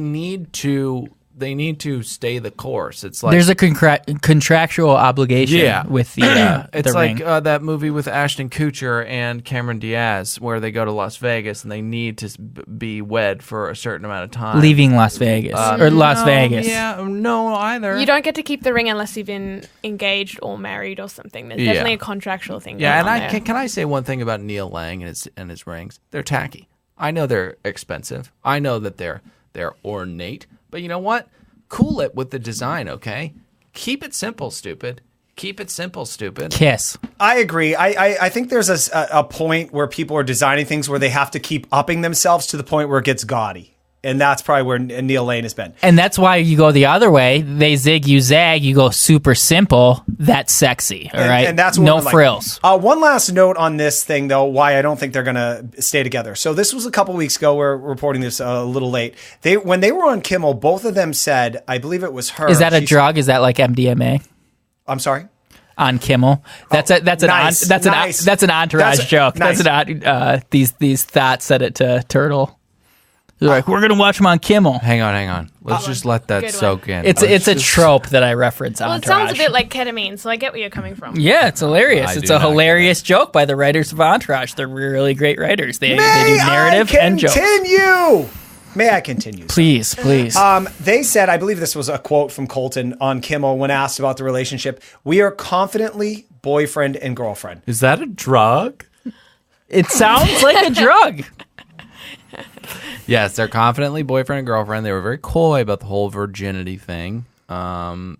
need to stay the course. It's like there's a contractual obligation with the it's the like ring. That movie with Ashton Kutcher and Cameron Diaz where they go to Las Vegas and they need to be wed for a certain amount of time. Leaving Las Vegas Las Vegas. Yeah, no, either. You don't get to keep the ring unless you've been engaged or married or something. There's definitely a contractual thing. Yeah, and there. Can I say one thing about Neil Lang and his rings? They're tacky. I know they're expensive. I know that they're ornate. But you know what? Cool it with the design, okay? Keep it simple, stupid. Keep it simple, stupid. Kiss. I agree. I think there's a point where people are designing things where they have to keep upping themselves to the point where it gets gaudy. And that's probably where Neil Lane has been. And that's why you go the other way. They zig, you zag. You go super simple. That's sexy. All right. And that's what no frills. One last note on this thing, though, why I don't think they're going to stay together. So this was a couple weeks ago. We're reporting this a little late. When they were on Kimmel, both of them said, I believe it was her. Is that a drug? Is that like MDMA? I'm sorry? On Kimmel. That's an entourage joke. Nice. These thoughts said it to Turtle. They're like, we're gonna watch him on Kimmel. Hang on. Let's just let that soak in. It's a trope that I reference. Well, Entourage. it sounds a bit like ketamine, so I get where you're coming from. Yeah, it's hilarious. It's a hilarious joke by the writers of Entourage. They're really great writers. They do narrative and jokes. May I continue? Please. They said, I believe this was a quote from Colton on Kimmel when asked about the relationship. We are confidently boyfriend and girlfriend. Is that a drug? It sounds like a drug. Yes, they're confidently boyfriend and girlfriend. They were very coy about the whole virginity thing.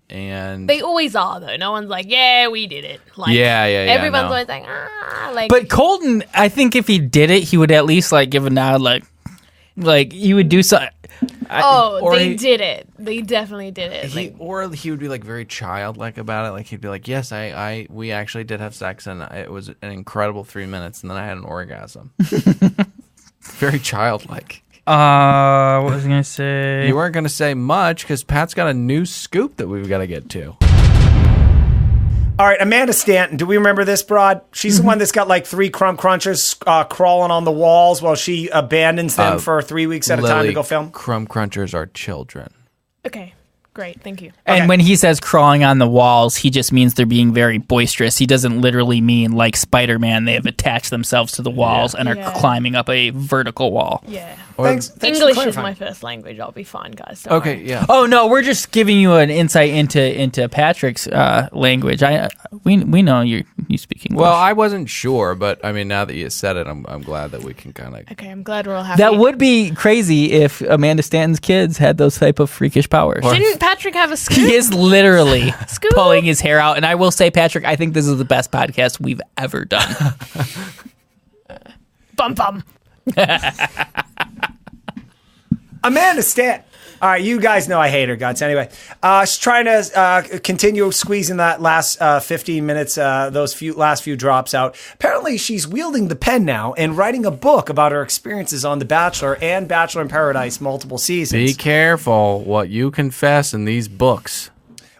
And they always are though. No one's like, yeah, we did it. Like, everyone's always like, like. But Colton, I think if he did it, he would at least like give a nod, like you would do something. They did it. They definitely did it. Or he would be like very childlike about it. Like he'd be like, "Yes, we actually did have sex, and it was an incredible 3 minutes, and then I had an orgasm." Very childlike. What was I gonna say? You weren't gonna say much because Pat's got a new scoop that we've got to get to. All right, Amanda Stanton. Do we remember this broad? She's the one that's got like 3 crumb crunchers crawling on the walls while she abandons them for 3 weeks at a time to go film. Crumb crunchers are children. Okay, great. Thank you. And when he says crawling on the walls, he just means they're being very boisterous. He doesn't literally mean like Spider-Man. They have attached themselves to the walls and are climbing up a vertical wall. Yeah. Thanks English is my first language. I'll be fine, guys. Don't worry. Yeah. Oh no, we're just giving you an insight into Patrick's language. We know you speak English. Well, I wasn't sure, but I mean, now that you said it, I'm glad that we can kind of. Okay, I'm glad we're all happy. That would be crazy if Amanda Stanton's kids had those type of freakish powers. Didn't Patrick have a scoop? He is literally pulling his hair out, and I will say, Patrick, I think this is the best podcast we've ever done. Bum bum. Amanda Stanton. All right, you guys know I hate her guts. Anyway, she's trying to continue squeezing that last 15 minutes, those last few drops out. Apparently, she's wielding the pen now and writing a book about her experiences on The Bachelor and Bachelor in Paradise multiple seasons. Be careful what you confess in these books.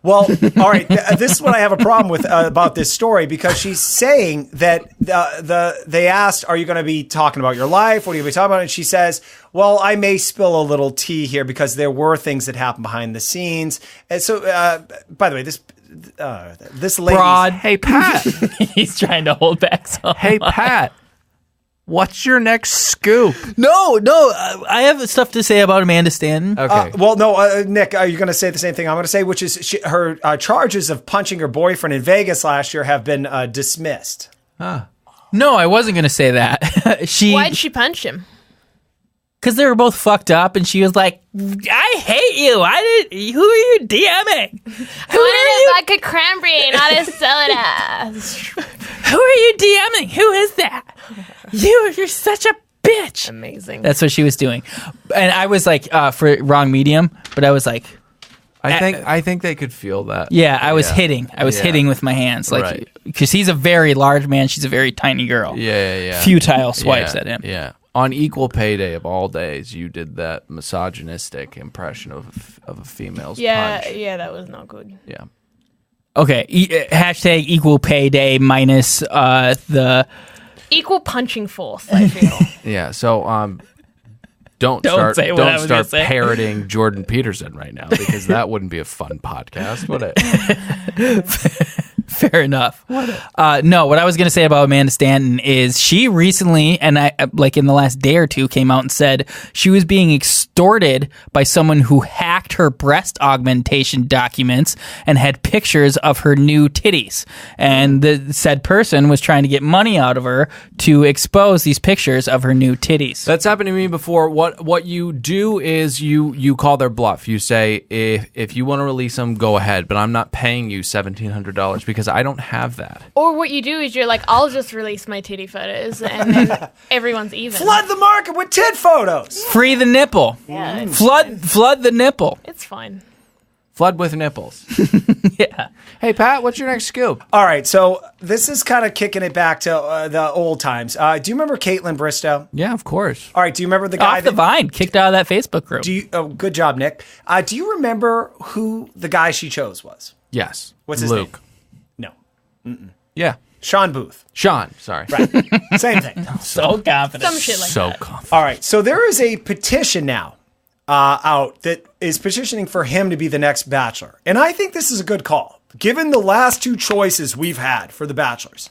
Well, all right. This is what I have a problem with about this story, because she's saying that they asked, "Are you going to be talking about your life? What are you going to be talking about?" And she says, "Well, I may spill a little tea here because there were things that happened behind the scenes." And so, by the way, this lady, Broad. Hey, Pat. He's trying to hold back some. Hey, Pat. What's your next scoop? No, I have stuff to say about Amanda Stanton. Okay. Well, no, Nick, are you going to say the same thing I'm going to say, which is her charges of punching her boyfriend in Vegas last year have been dismissed. No, I wasn't going to say that. Why'd she punch him? Because they were both fucked up, and she was like, "I hate you. Who are you DMing? Who are you? Vodka cranberry, not a soda. Who are you DMing? Who is that? You're such a bitch." Amazing. That's what she was doing, and I was like, for wrong medium, but I was like, I think they could feel that. yeah, I was hitting. I was hitting with my hands, like, because he's a very large man, she's a very tiny girl. Yeah. Futile swipes at him. Yeah. On Equal Pay Day of all days, you did that misogynistic impression of a female's punch. Yeah, that was not good. Yeah. Okay, hashtag equal pay day minus the equal punching force, I feel. Yeah, so don't start parroting Jordan Peterson right now, because that wouldn't be a fun podcast, would it? Fair enough. No, what I was going to say about Amanda Stanton is she recently, and I like in the last day or two, came out and said she was being extorted by someone who hacked her breast augmentation documents and had pictures of her new titties. And the said person was trying to get money out of her to expose these pictures of her new titties. That's happened to me before. What you do is you call their bluff. You say, if you want to release them, go ahead, but I'm not paying you $1,700 because I don't have that. Or what you do is you're like, I'll just release my titty photos, and then everyone's even. Flood the market with tit photos. Free the nipple. Yeah, Flood the nipple. it's fine. Flood with nipples. Yeah. Hey, Pat, what's your next scoop? All right, so this is kind of kicking it back to the old times. Do you remember Caitlin Bristow? Yeah, of course. All right, do you remember the guy Off the vine, kicked out of that Facebook group. Good job, Nick. Do you remember who the guy she chose was? Yes. What's his Luke. name? No. Yeah. Sean Booth. Sean, sorry. Right. Same thing. So confident. Some shit like So that. confident. All right, so there is a petition now out that is petitioning for him to be the next Bachelor. And I think this is a good call, given the last two choices we've had for the Bachelors.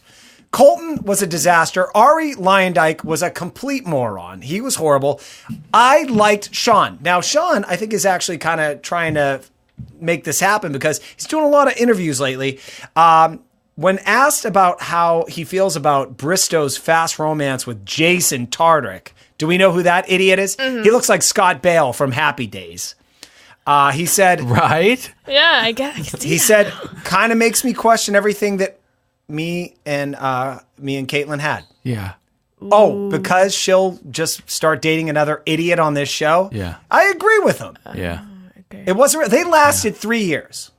Colton was a disaster. Ari Lyondike was a complete moron. He was horrible. I liked Sean. Now, Sean, I think, is actually kind of trying to make this happen because he's doing a lot of interviews lately. When asked about how he feels about Bristow's fast romance with Jason Tartick, do we know who that idiot is? Mm-hmm. He looks like Scott Bale from Happy Days. He said, Right? Yeah, I guess. he said, kind of makes me question everything that me and Caitlin had. Yeah. Oh, because she'll just start dating another idiot on this show? Yeah. I agree with him. Yeah. It wasn't. They lasted 3 years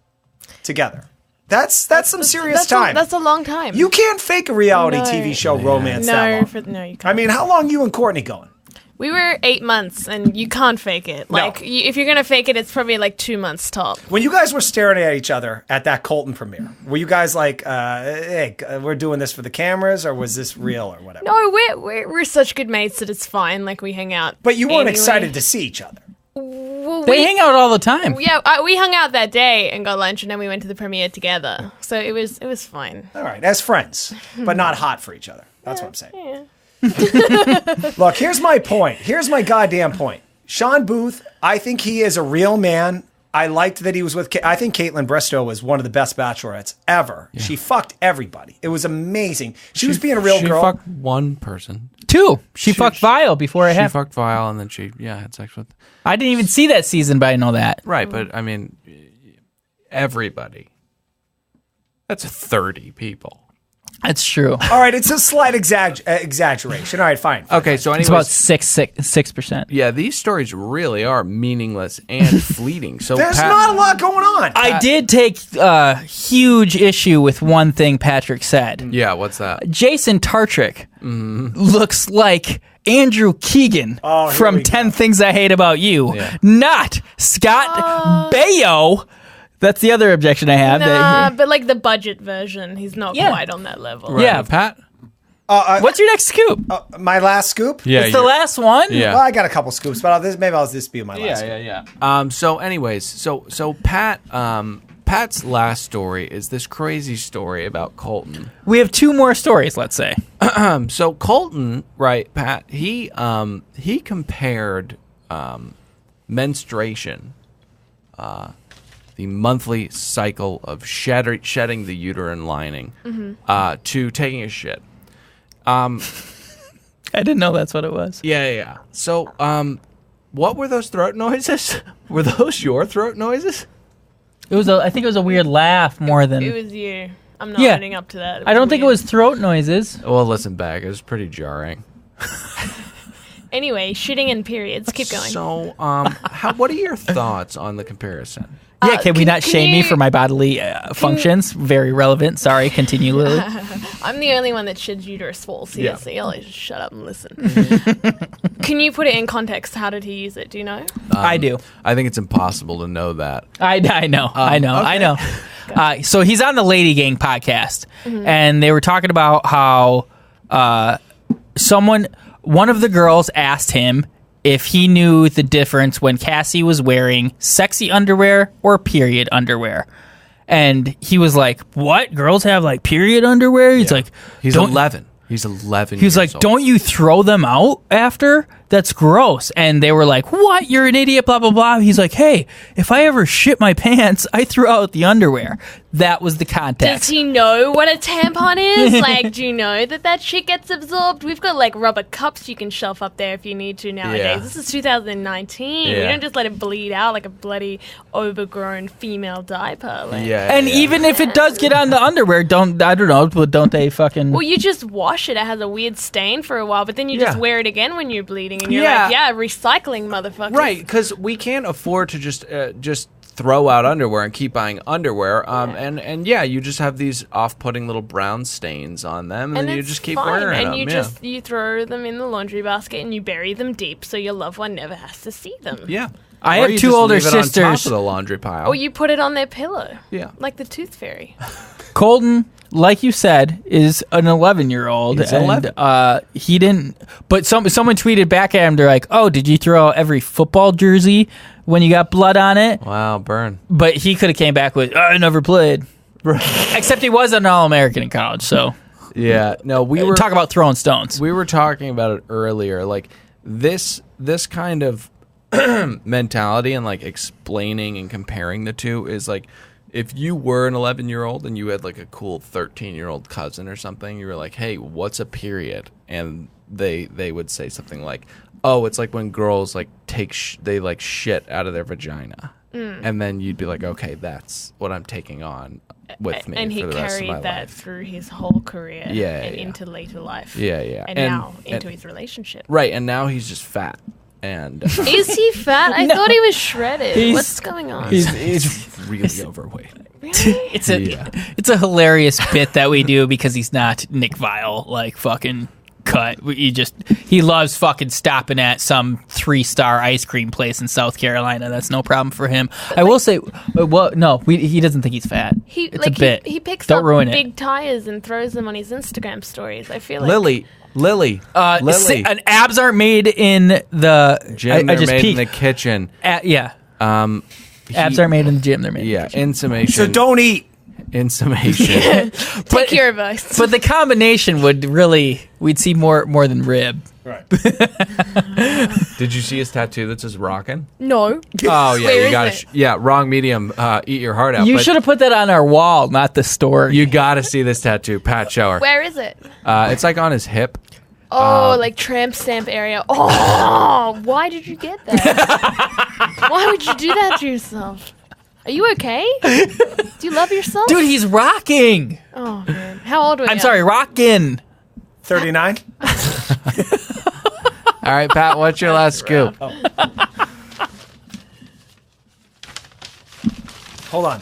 together. That's some serious time. That's a long time. You can't fake a reality TV show romance that long. No, you can't. I mean, how long you and Courtney going? We were 8 months, and you can't fake it. Like, if you're gonna fake it, it's probably like 2 months top. When you guys were staring at each other at that Colton premiere, were you guys like, "Hey, we're doing this for the cameras," or was this real, or whatever? No, we're such good mates that it's fine. Like, we hang out. But you weren't anyway. excited to see each other. Well, They hang out all the time. Yeah, we hung out that day and got lunch, and then we went to the premiere together. So it was fine. All right, as friends, but not hot for each other. That's what I'm saying. Yeah. Look, here's my point. Here's my goddamn point. Sean Booth, I think he is a real man. I liked that he was with. I think Caitlin Bristow was one of the best bachelorettes ever. Yeah. She fucked everybody. It was amazing. She was being a real girl. She fucked one person. 2. She fucked Vial before I had. She fucked Vial, and then she had sex with. I didn't even see that season, but I know that. Right, but I mean, everybody. That's 30 people. That's true. All right, it's a slight exaggeration. All right, fine. Okay, so anyways, it's about 6%. Yeah, these stories really are meaningless and fleeting. So there's not a lot going on. I did take huge issue with one thing Patrick said. Yeah, what's that? Jason Tartrick looks like Andrew Keegan from 10 Things I Hate About You, not Scott Baio. That's the other objection I have. But like the budget version, he's not quite on that level. Right. Yeah, Pat? What's your next scoop? My last scoop? Yeah, it's the last one? Yeah. Well, I got a couple scoops, but maybe I'll just be my last scoop. Yeah. So anyways, so Pat, Pat's last story is this crazy story about Colton. We have 2 more stories, let's say. So Colton, right, Pat, he compared menstruation, the monthly cycle of shedding the uterine lining, to taking a shit. I didn't know that's what it was. Yeah. So, what were those throat noises? Were those your throat noises? I think it was a weird laugh more than. It was you. I'm not owning up to that. I don't think it was throat noises. Well, listen back. It was pretty jarring. Anyway, shitting and periods. Keep going. So, what are your thoughts on the comparison? Yeah, can we not shame me for my bodily functions? Very relevant. Sorry, continue, Lily. I'm the only one that sheds uterus walls here, so y'all just shut up and listen. Can you put it in context? How did he use it? Do you know? I do. I think it's impossible to know that. I know. So he's on the Lady Gang podcast, and they were talking about how one of the girls asked him if he knew the difference when Cassie was wearing sexy underwear or period underwear. And he was like, what? Girls have like period underwear? He's like, he's 11. He's 11 He was like, don't you throw them out after? That's gross. And they were like, what? You're an idiot, blah, blah, blah. He's like, hey, if I ever shit my pants, I threw out the underwear. That was the context. Does he know what a tampon is? Like, do you know that shit gets absorbed? We've got like rubber cups you can shelf up there if you need to nowadays. Yeah. This is 2019. We don't just let it bleed out like a bloody overgrown female diaper. Like. And even if it does get on the underwear, don't they fucking... Well, you just wash it. It has a weird stain for a while, but then you just wear it again when you're bleeding. And you're like, recycling, motherfucker. Right, because we can't afford to just throw out underwear and keep buying underwear. And you just have these off-putting little brown stains on them, and then you just keep wearing them. And you throw them in the laundry basket and you bury them deep so your loved one never has to see them. Yeah. I have 2 older sisters. On top of the laundry pile. Or you put it on their pillow. Yeah. Like the tooth fairy. Colton, like you said, is an 11-year-old. He's 11. He didn't. But someone tweeted back at him. They're like, "Oh, did you throw out every football jersey when you got blood on it?" Wow, burn. But he could have came back with, "I never played." Except he was an All-American in college. So yeah, no, we were talking about throwing stones. We were talking about it earlier. Like this kind of mentality and like explaining and comparing the two is like, if you were an 11-year-old and you had like a cool 13-year-old cousin or something, you were like, hey, what's a period? And they would say something like, oh, it's like when girls like take they like shit out of their vagina. and then you'd be like, okay, that's what I'm taking on with me and for he the rest of my carried that life. through his whole career and into later life. Yeah, yeah. And now into his relationship. Right, and now he's just fat. And is he fat? I thought he was shredded. What's going on? He's really overweight. Really? It's a hilarious bit that we do because he's not Nick Vial, like fucking cut. He loves fucking stopping at some 3-star ice cream place in South Carolina. That's no problem for him. I will say, he doesn't think he's fat. It's a bit. He picks Don't up ruin big tires and throws them on his Instagram stories. I feel like Lilly. And abs aren't made in the gym. I They're just made peeked. in the kitchen. Abs aren't made in the gym. They're made in the kitchen. In summation. So don't eat. In summation. Take your advice. But the combination we'd see more than rib. Right. Did you see his tattoo that says "rockin'"? No. Oh yeah, Where you got is to. Yeah, wrong medium. Eat your heart out. You But should have put that on our wall, not the story. You got to see this tattoo, Pat Shower. Where is it? It's like on his hip. Oh, like tramp stamp area. Oh, why did you get that? Why would you do that to yourself? Are you okay? Do you love yourself? Dude, he's rocking. Oh, man. How old are you? I'm sorry, rocking. 39. All right, Pat, what's your last scoop? Hold on.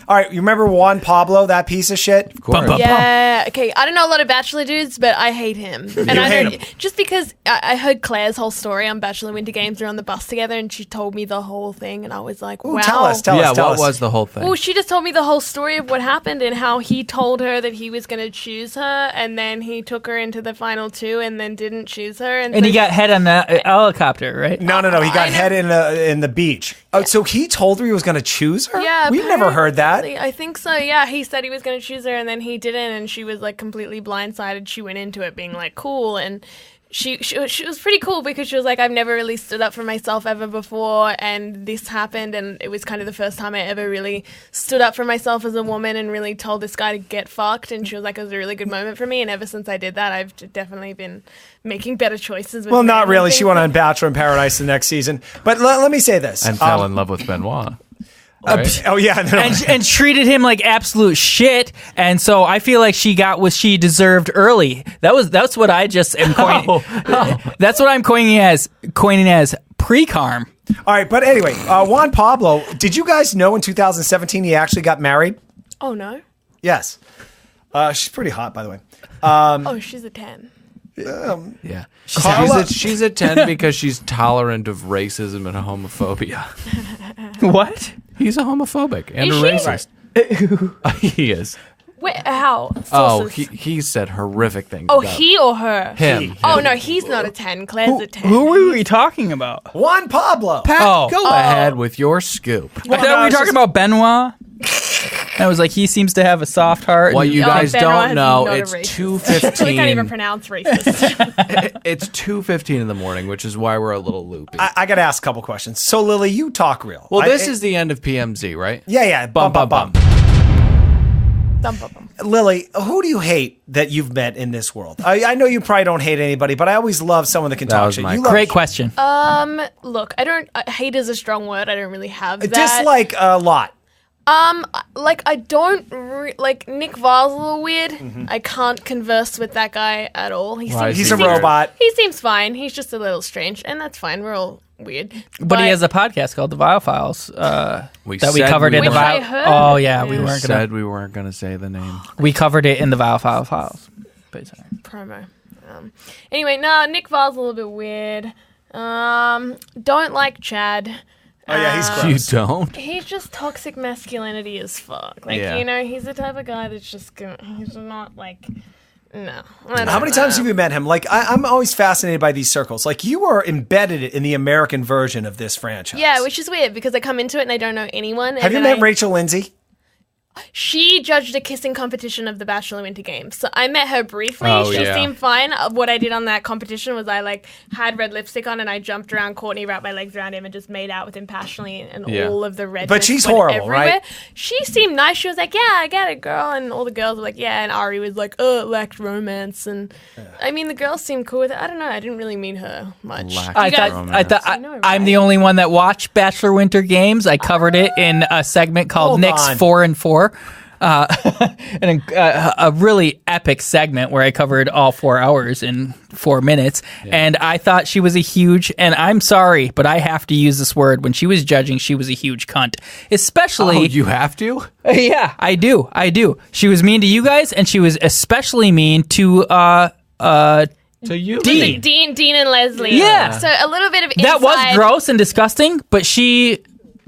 All right, you remember Juan Pablo, that piece of shit? Of course. Yeah. Okay. I don't know a lot of Bachelor dudes, but I hate him. And I hate don't, him. just because I heard Claire's whole story on Bachelor Winter Games. They're on the bus together, and she told me the whole thing, and I was like, Ooh, wow. tell us. What was the whole thing? Well, she just told me the whole story of what happened and how he told her that he was going to choose her, and then he took her into the final 2 and then didn't choose her. And he got head on the helicopter, right? No. He got head in the beach. Oh, so he told her he was going to choose her? Yeah, We've never heard that. apparently. I think so. Yeah, he said he was going to choose her, and then he didn't, and she was like completely blindsided. She went into it being like cool, and she was pretty cool because she was like, I've never really stood up for myself ever before, and this happened, and it was kind of the first time I ever really stood up for myself as a woman and really told this guy to get fucked. And she was like, it was a really good moment for me, and ever since I did that, I've definitely been making better choices. With Well, not men and really. She things went like- on Bachelor in Paradise the next season. But let me say this. And fell in love with Benoit. Right? Oh, yeah. No. And treated him like absolute shit, and so I feel like she got what she deserved early. That's what I just am coining. That's what I'm coining as pre-carm. All right, but anyway, Juan Pablo, did you guys know in 2017 he actually got married? Oh, no. Yes. She's pretty hot, by the way. Oh, she's a 10. Yeah. Carla- She's a 10 because she's tolerant of racism and homophobia. What? He's a homophobic and Is a she? racist. He is. Wait, how? Oh, Sources. he said horrific things Oh, about he or her? him. Oh, no, he's not a 10. Claire's a 10. Who were we talking about? Juan Pablo. Pat, Oh. go ahead with your scoop. I thought we were talking about Benoit. I was like, he seems to have a soft heart. What you Oh, guys Benoit don't is know, not a it's racist. We can't even 2:15. pronounce racist. It's 2:15 in the morning, which is why we're a little loopy. I got to ask a couple questions. So, Lily, you talk real. Well, this is the end of PMZ, right? Yeah. Bum. Lily, who do you hate that you've met in this world? I know you probably don't hate anybody, but I always love someone that can That talk was shit. my You love- Great question. Look, hate is a strong word. I don't really have that. Dislike a lot. Like I don't like Nick Vile's a little weird. I can't converse with that guy at all. Why is He's he a weird? robot. He seems fine. He's just a little strange, and that's fine. We're all weird. But he has a podcast called The Vial Files We that we said covered we in the Which I Vial. heard. Oh yeah, Yeah. we weren't gonna. Said we weren't going to say the name. We covered it in the Vial Files. Basically. promo. Anyway, no, Nick Vile's a little bit weird. Don't like Chad. Oh, yeah, he's You gross. don't? He's just toxic masculinity as fuck. Like, Yeah. you know, he's the type of guy that's just gonna, he's not like, no. How many times have you met him? Like, I'm always fascinated by these circles. Like, you are embedded in the American version of this franchise. Yeah, which is weird because I come into it and I don't know anyone. Have you met Rachel Lindsay? She judged a kissing competition of the Bachelor Winter Games. So I met her briefly. Oh, she yeah. seemed fine. What I did on that competition was I like had red lipstick on and I jumped around Courtney, wrapped my legs around him, and just made out with him passionately, and all of the red. But she's horrible, everywhere. right? She seemed nice. She was like, "Yeah, I get it, girl," and all the girls were like, "Yeah," and Ari was like, "Oh, it lacked romance," and I mean, the girls seemed cool with it. I don't know. I didn't really mean her much. I'm the only one that watched Bachelor Winter Games. I covered it in a segment called Nick's 4 and 4. And a really epic segment where I covered all 4 hours in 4 minutes. Yeah. And I thought she was a huge, and I'm sorry, but I have to use this word. When she was judging, she was a huge cunt. Especially. Oh, you have to? Yeah, I do. She was mean to you guys, and she was especially mean to you. Dean and Leslie. Yeah. So a little bit of inside. That was gross and disgusting, but she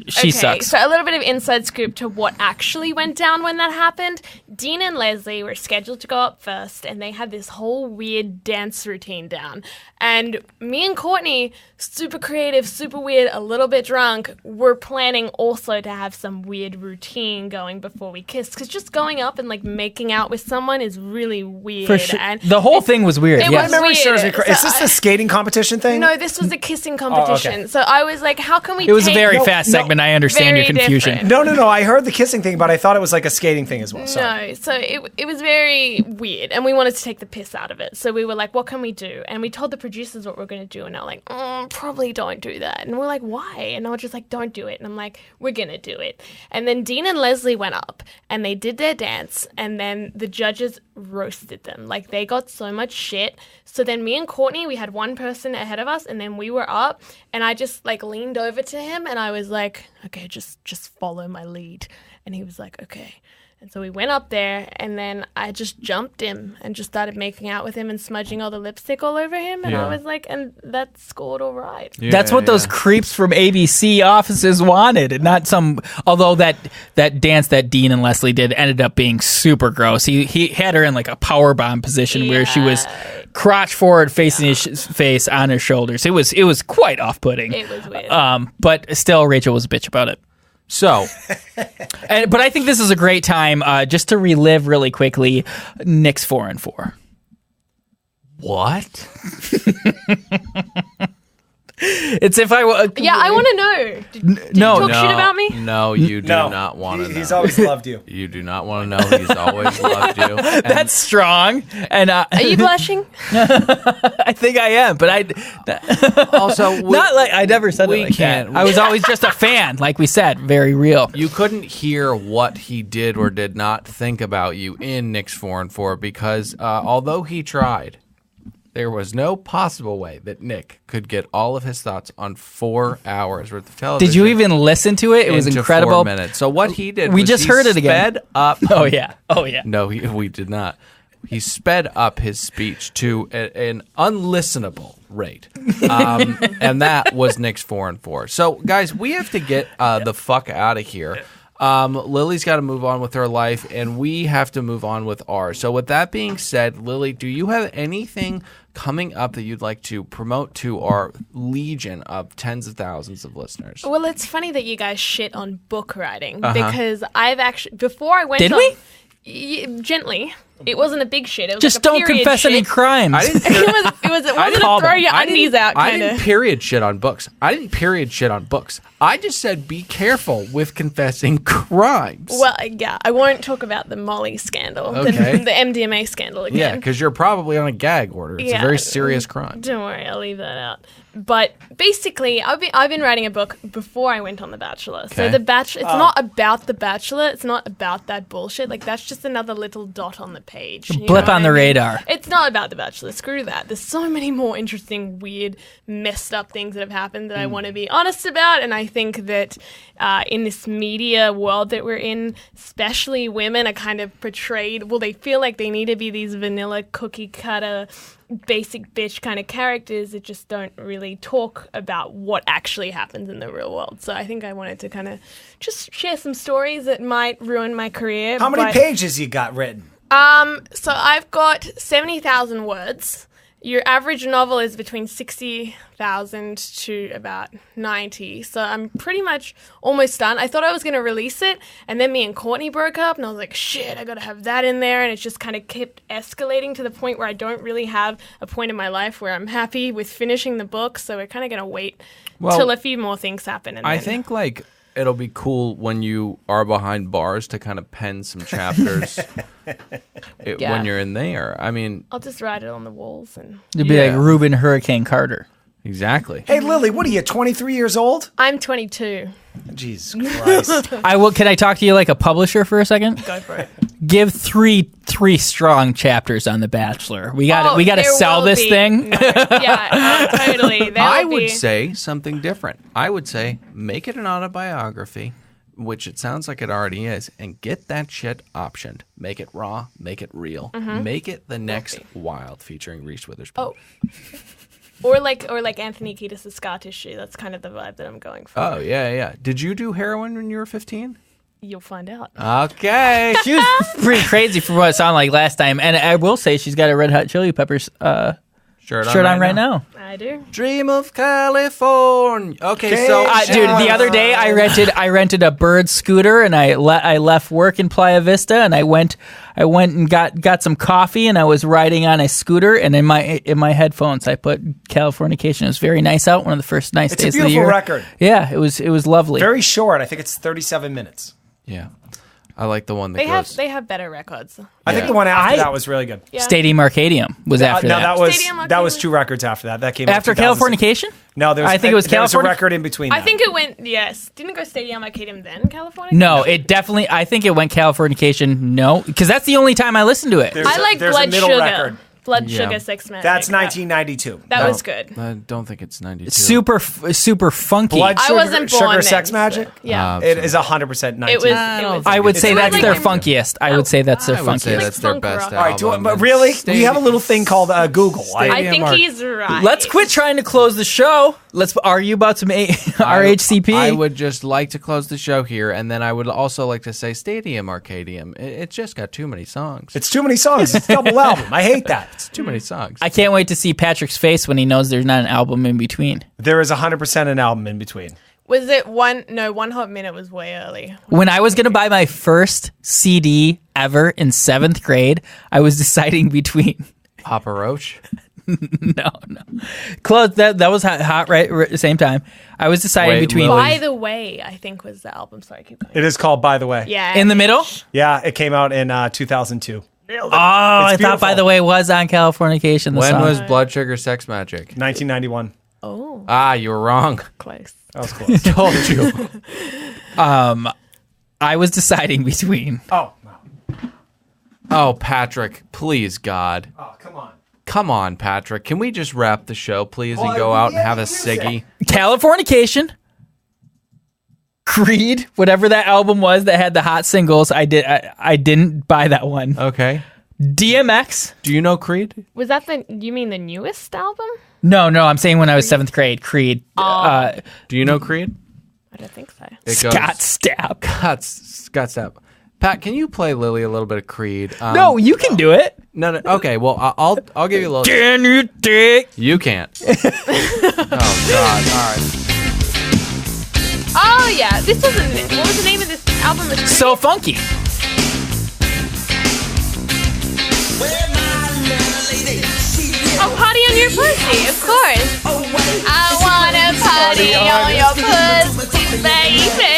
sucks. So a little bit of inside scoop to what actually went down when that happened. Dean and Leslie were scheduled to go up first, and they had this whole weird dance routine down. And me and Courtney, super creative, super weird, a little bit drunk, were planning also to have some weird routine going before we kissed. Because just going up and like making out with someone is really weird. For sure. And the whole thing was weird. It yes. was weird. Is this the skating competition thing? No, this was a kissing competition. Okay. So I was like, how can we It was a very fast segment. I understand your confusion. Different. No. I heard the kissing thing, but I thought it was like a skating thing as well. Sorry. No, so it was very weird, and we wanted to take the piss out of it. So we were like, what can we do? And we told the producers what we're going to do, and they're like, probably don't do that. And we're like, why? And they were just like, don't do it. And I'm like, we're going to do it. And then Dean and Leslie went up, and they did their dance, and then the judges roasted them. Like, they got so much shit. So then me and Courtney, we had one person ahead of us, and then we were up, and I just like leaned over to him, and I was like, okay, just follow my lead. And he was like, okay. And so we went up there, and then I just jumped him and just started making out with him and smudging all the lipstick all over him. And I was like, and that scored all right. Yeah, that's what those creeps from ABC offices wanted, and not some. Although that dance that Dean and Leslie did ended up being super gross. He had her in like a powerbomb position where she was crotch forward, facing his face on his shoulders. It was quite off-putting. It was weird. But still, Rachel was a bitch about it. So, but I think this is a great time just to relive really quickly Nick's 4 and 4. What? It's if I I want to know. Did you talk shit about me? No, you do not want to know. He's always loved you. You do not want to know. He's always loved you. And that's strong. And are you blushing? I think I am, but I also not like I never said it like that. I was always just a fan, like we said, very real. You couldn't hear what he did or did not think about you in Nick's 4 and 4 because although he tried, there was no possible way that Nick could get all of his thoughts on 4 hours worth of television. Did you even listen to it? It was incredible. 4 minutes. So what he did we was just heard it again. Sped up. Oh yeah. No, we did not. He sped up his speech to an unlistenable rate. And that was Nick's 4 and 4. So guys, we have to get the fuck out of here. Lily's got to move on with her life, and we have to move on with ours. So with that being said, Lily, do you have anything coming up that you'd like to promote to our legion of tens of thousands of listeners? Well, it's funny that you guys shit on book writing because I've actually, before I went Did on... we? Gently. It wasn't a big shit. It was just like a don't confess shit. any crimes. It wasn't a throw your undies out I kind of. didn't period shit on books. I just said be careful with confessing crimes. Well, yeah, I won't talk about the Molly scandal, Okay. the MDMA scandal again. Yeah, because you're probably on a gag order. It's a very serious crime. Don't worry, I'll leave that out. But basically, I've been writing a book before I went on The Bachelor. Okay. So The Bachelor, it's not about The Bachelor. It's not about that bullshit. Like, that's just another little dot on the page. You Blip know on the what I mean? radar. It's not about The Bachelor. Screw that. There's so many more interesting, weird, messed up things that have happened that I want to be honest about. And I think that in this media world that we're in, especially women are kind of portrayed, well, they feel like they need to be these vanilla cookie cutter basic bitch kind of characters that just don't really talk about what actually happens in the real world. So I think I wanted to kind of just share some stories that might ruin my career. How many pages you got written? So I've got 70,000 words, Your average novel is between 60,000 to about 90. So I'm pretty much almost done. I thought I was going to release it, and then me and Courtney broke up, and I was like, shit, I got to have that in there. And it's just kind of kept escalating to the point where I don't really have a point in my life where I'm happy with finishing the book. So we're kind of going to wait till a few more things happen. And I think like it'll be cool when you are behind bars to kind of pen some chapters when you're in there. I mean, I'll just write it on the walls. And You'd be like Reuben Hurricane Carter. Exactly. Hey, Lily, what are you, 23 years old? I'm 22. Jesus Christ. Can I talk to you like a publisher for a second? Go for it. Give three strong chapters on The Bachelor. We got to sell this thing. No, totally. I would say something different. I would say make it an autobiography, which it sounds like it already is, and get that shit optioned. Make it raw, make it real, make it the next Wild featuring Reese Witherspoon. Or like Anthony Kiedis' Scar Tissue. That's kind of the vibe that I'm going for. Oh, yeah. Did you do heroin when you were 15? You'll find out. Okay. She was pretty crazy from what it sounded like last time. And I will say she's got a Red Hot Chili Peppers shirt on right now. I do. Dream of California. Okay, so dude, the other day I rented a Bird scooter, and I left work in Playa Vista, and I went and got some coffee, and I was riding on a scooter, and in my headphones I put Californication. It was very nice out. One of the first nice days of the year. It's a beautiful record. Yeah, it was lovely. Very short. I think it's 37 minutes. Yeah. I like the one that goes. They have better records. I think the one after that was really good. Yeah. Stadium Arcadium was after that. That was 2 records after that. That came after Californication? No, I think it was there was a California. record in between. I think it went. Yes, didn't it go Stadium Arcadium then California? No, it definitely. I think it went Californication. No, because that's the only time I listened to it. I like Blood Sugar. Record. Blood Sugar Sex Magic. That's 1992. That was good. I don't think it's 92. Super funky. Blood Sugar, I wasn't born Sugar then, Sex Magic? Yeah. It is 100% 92. It was I would say that's like their funkiest. I would say that's their I would say funkiest. that's their Funk best rock. album. All right, but really? We have a little thing called Google. I think he's right. Let's quit trying to close the show. Let's argue about some RHCP. I would just like to close the show here, and then I would also like to say Stadium Arcadium. It's just got too many songs. It's too many songs. It's a double album. I hate that. It's too many songs. I can't wait to see Patrick's face when he knows there's not an album in between. There is 100% an album in between. Was it one? No, One Hot Minute was way early. When I was going to buy my first CD ever in 7th grade, I was deciding between Papa Roach. No. Close. That was hot right at the same time. I was deciding between. By the Way, I think was the album. Sorry, keep going. It is called By the Way. Yeah. In the middle? Yeah, it came out in 2002. Oh, I thought By the Way was on Californication. When was Blood Sugar Sex Magic? 1991. Oh. You were wrong. Close. That was close. Told you. I was deciding between. Oh, Patrick, please, God. Oh, come on. Come on, Patrick. Can we just wrap the show, please, and go out and have a ciggy? Californication, Creed, whatever that album was that had the hot singles. I didn't buy that one. Okay. DMX. Do you know Creed? Was that you mean the newest album? No, I'm saying when I was 7th grade, Creed. Do you know Creed? I don't think so. Scott Stapp. Scott Stapp. Pat, can you play Lily a little bit of Creed? No, you can do it. No. Okay, well, I'll give you a little. Can you dig? You can't. Oh God! All right. Oh yeah, this wasn't it. What was the name of this album? So funky. Oh, Party on Your Pussy, of course. I wanna party on your pussy, baby.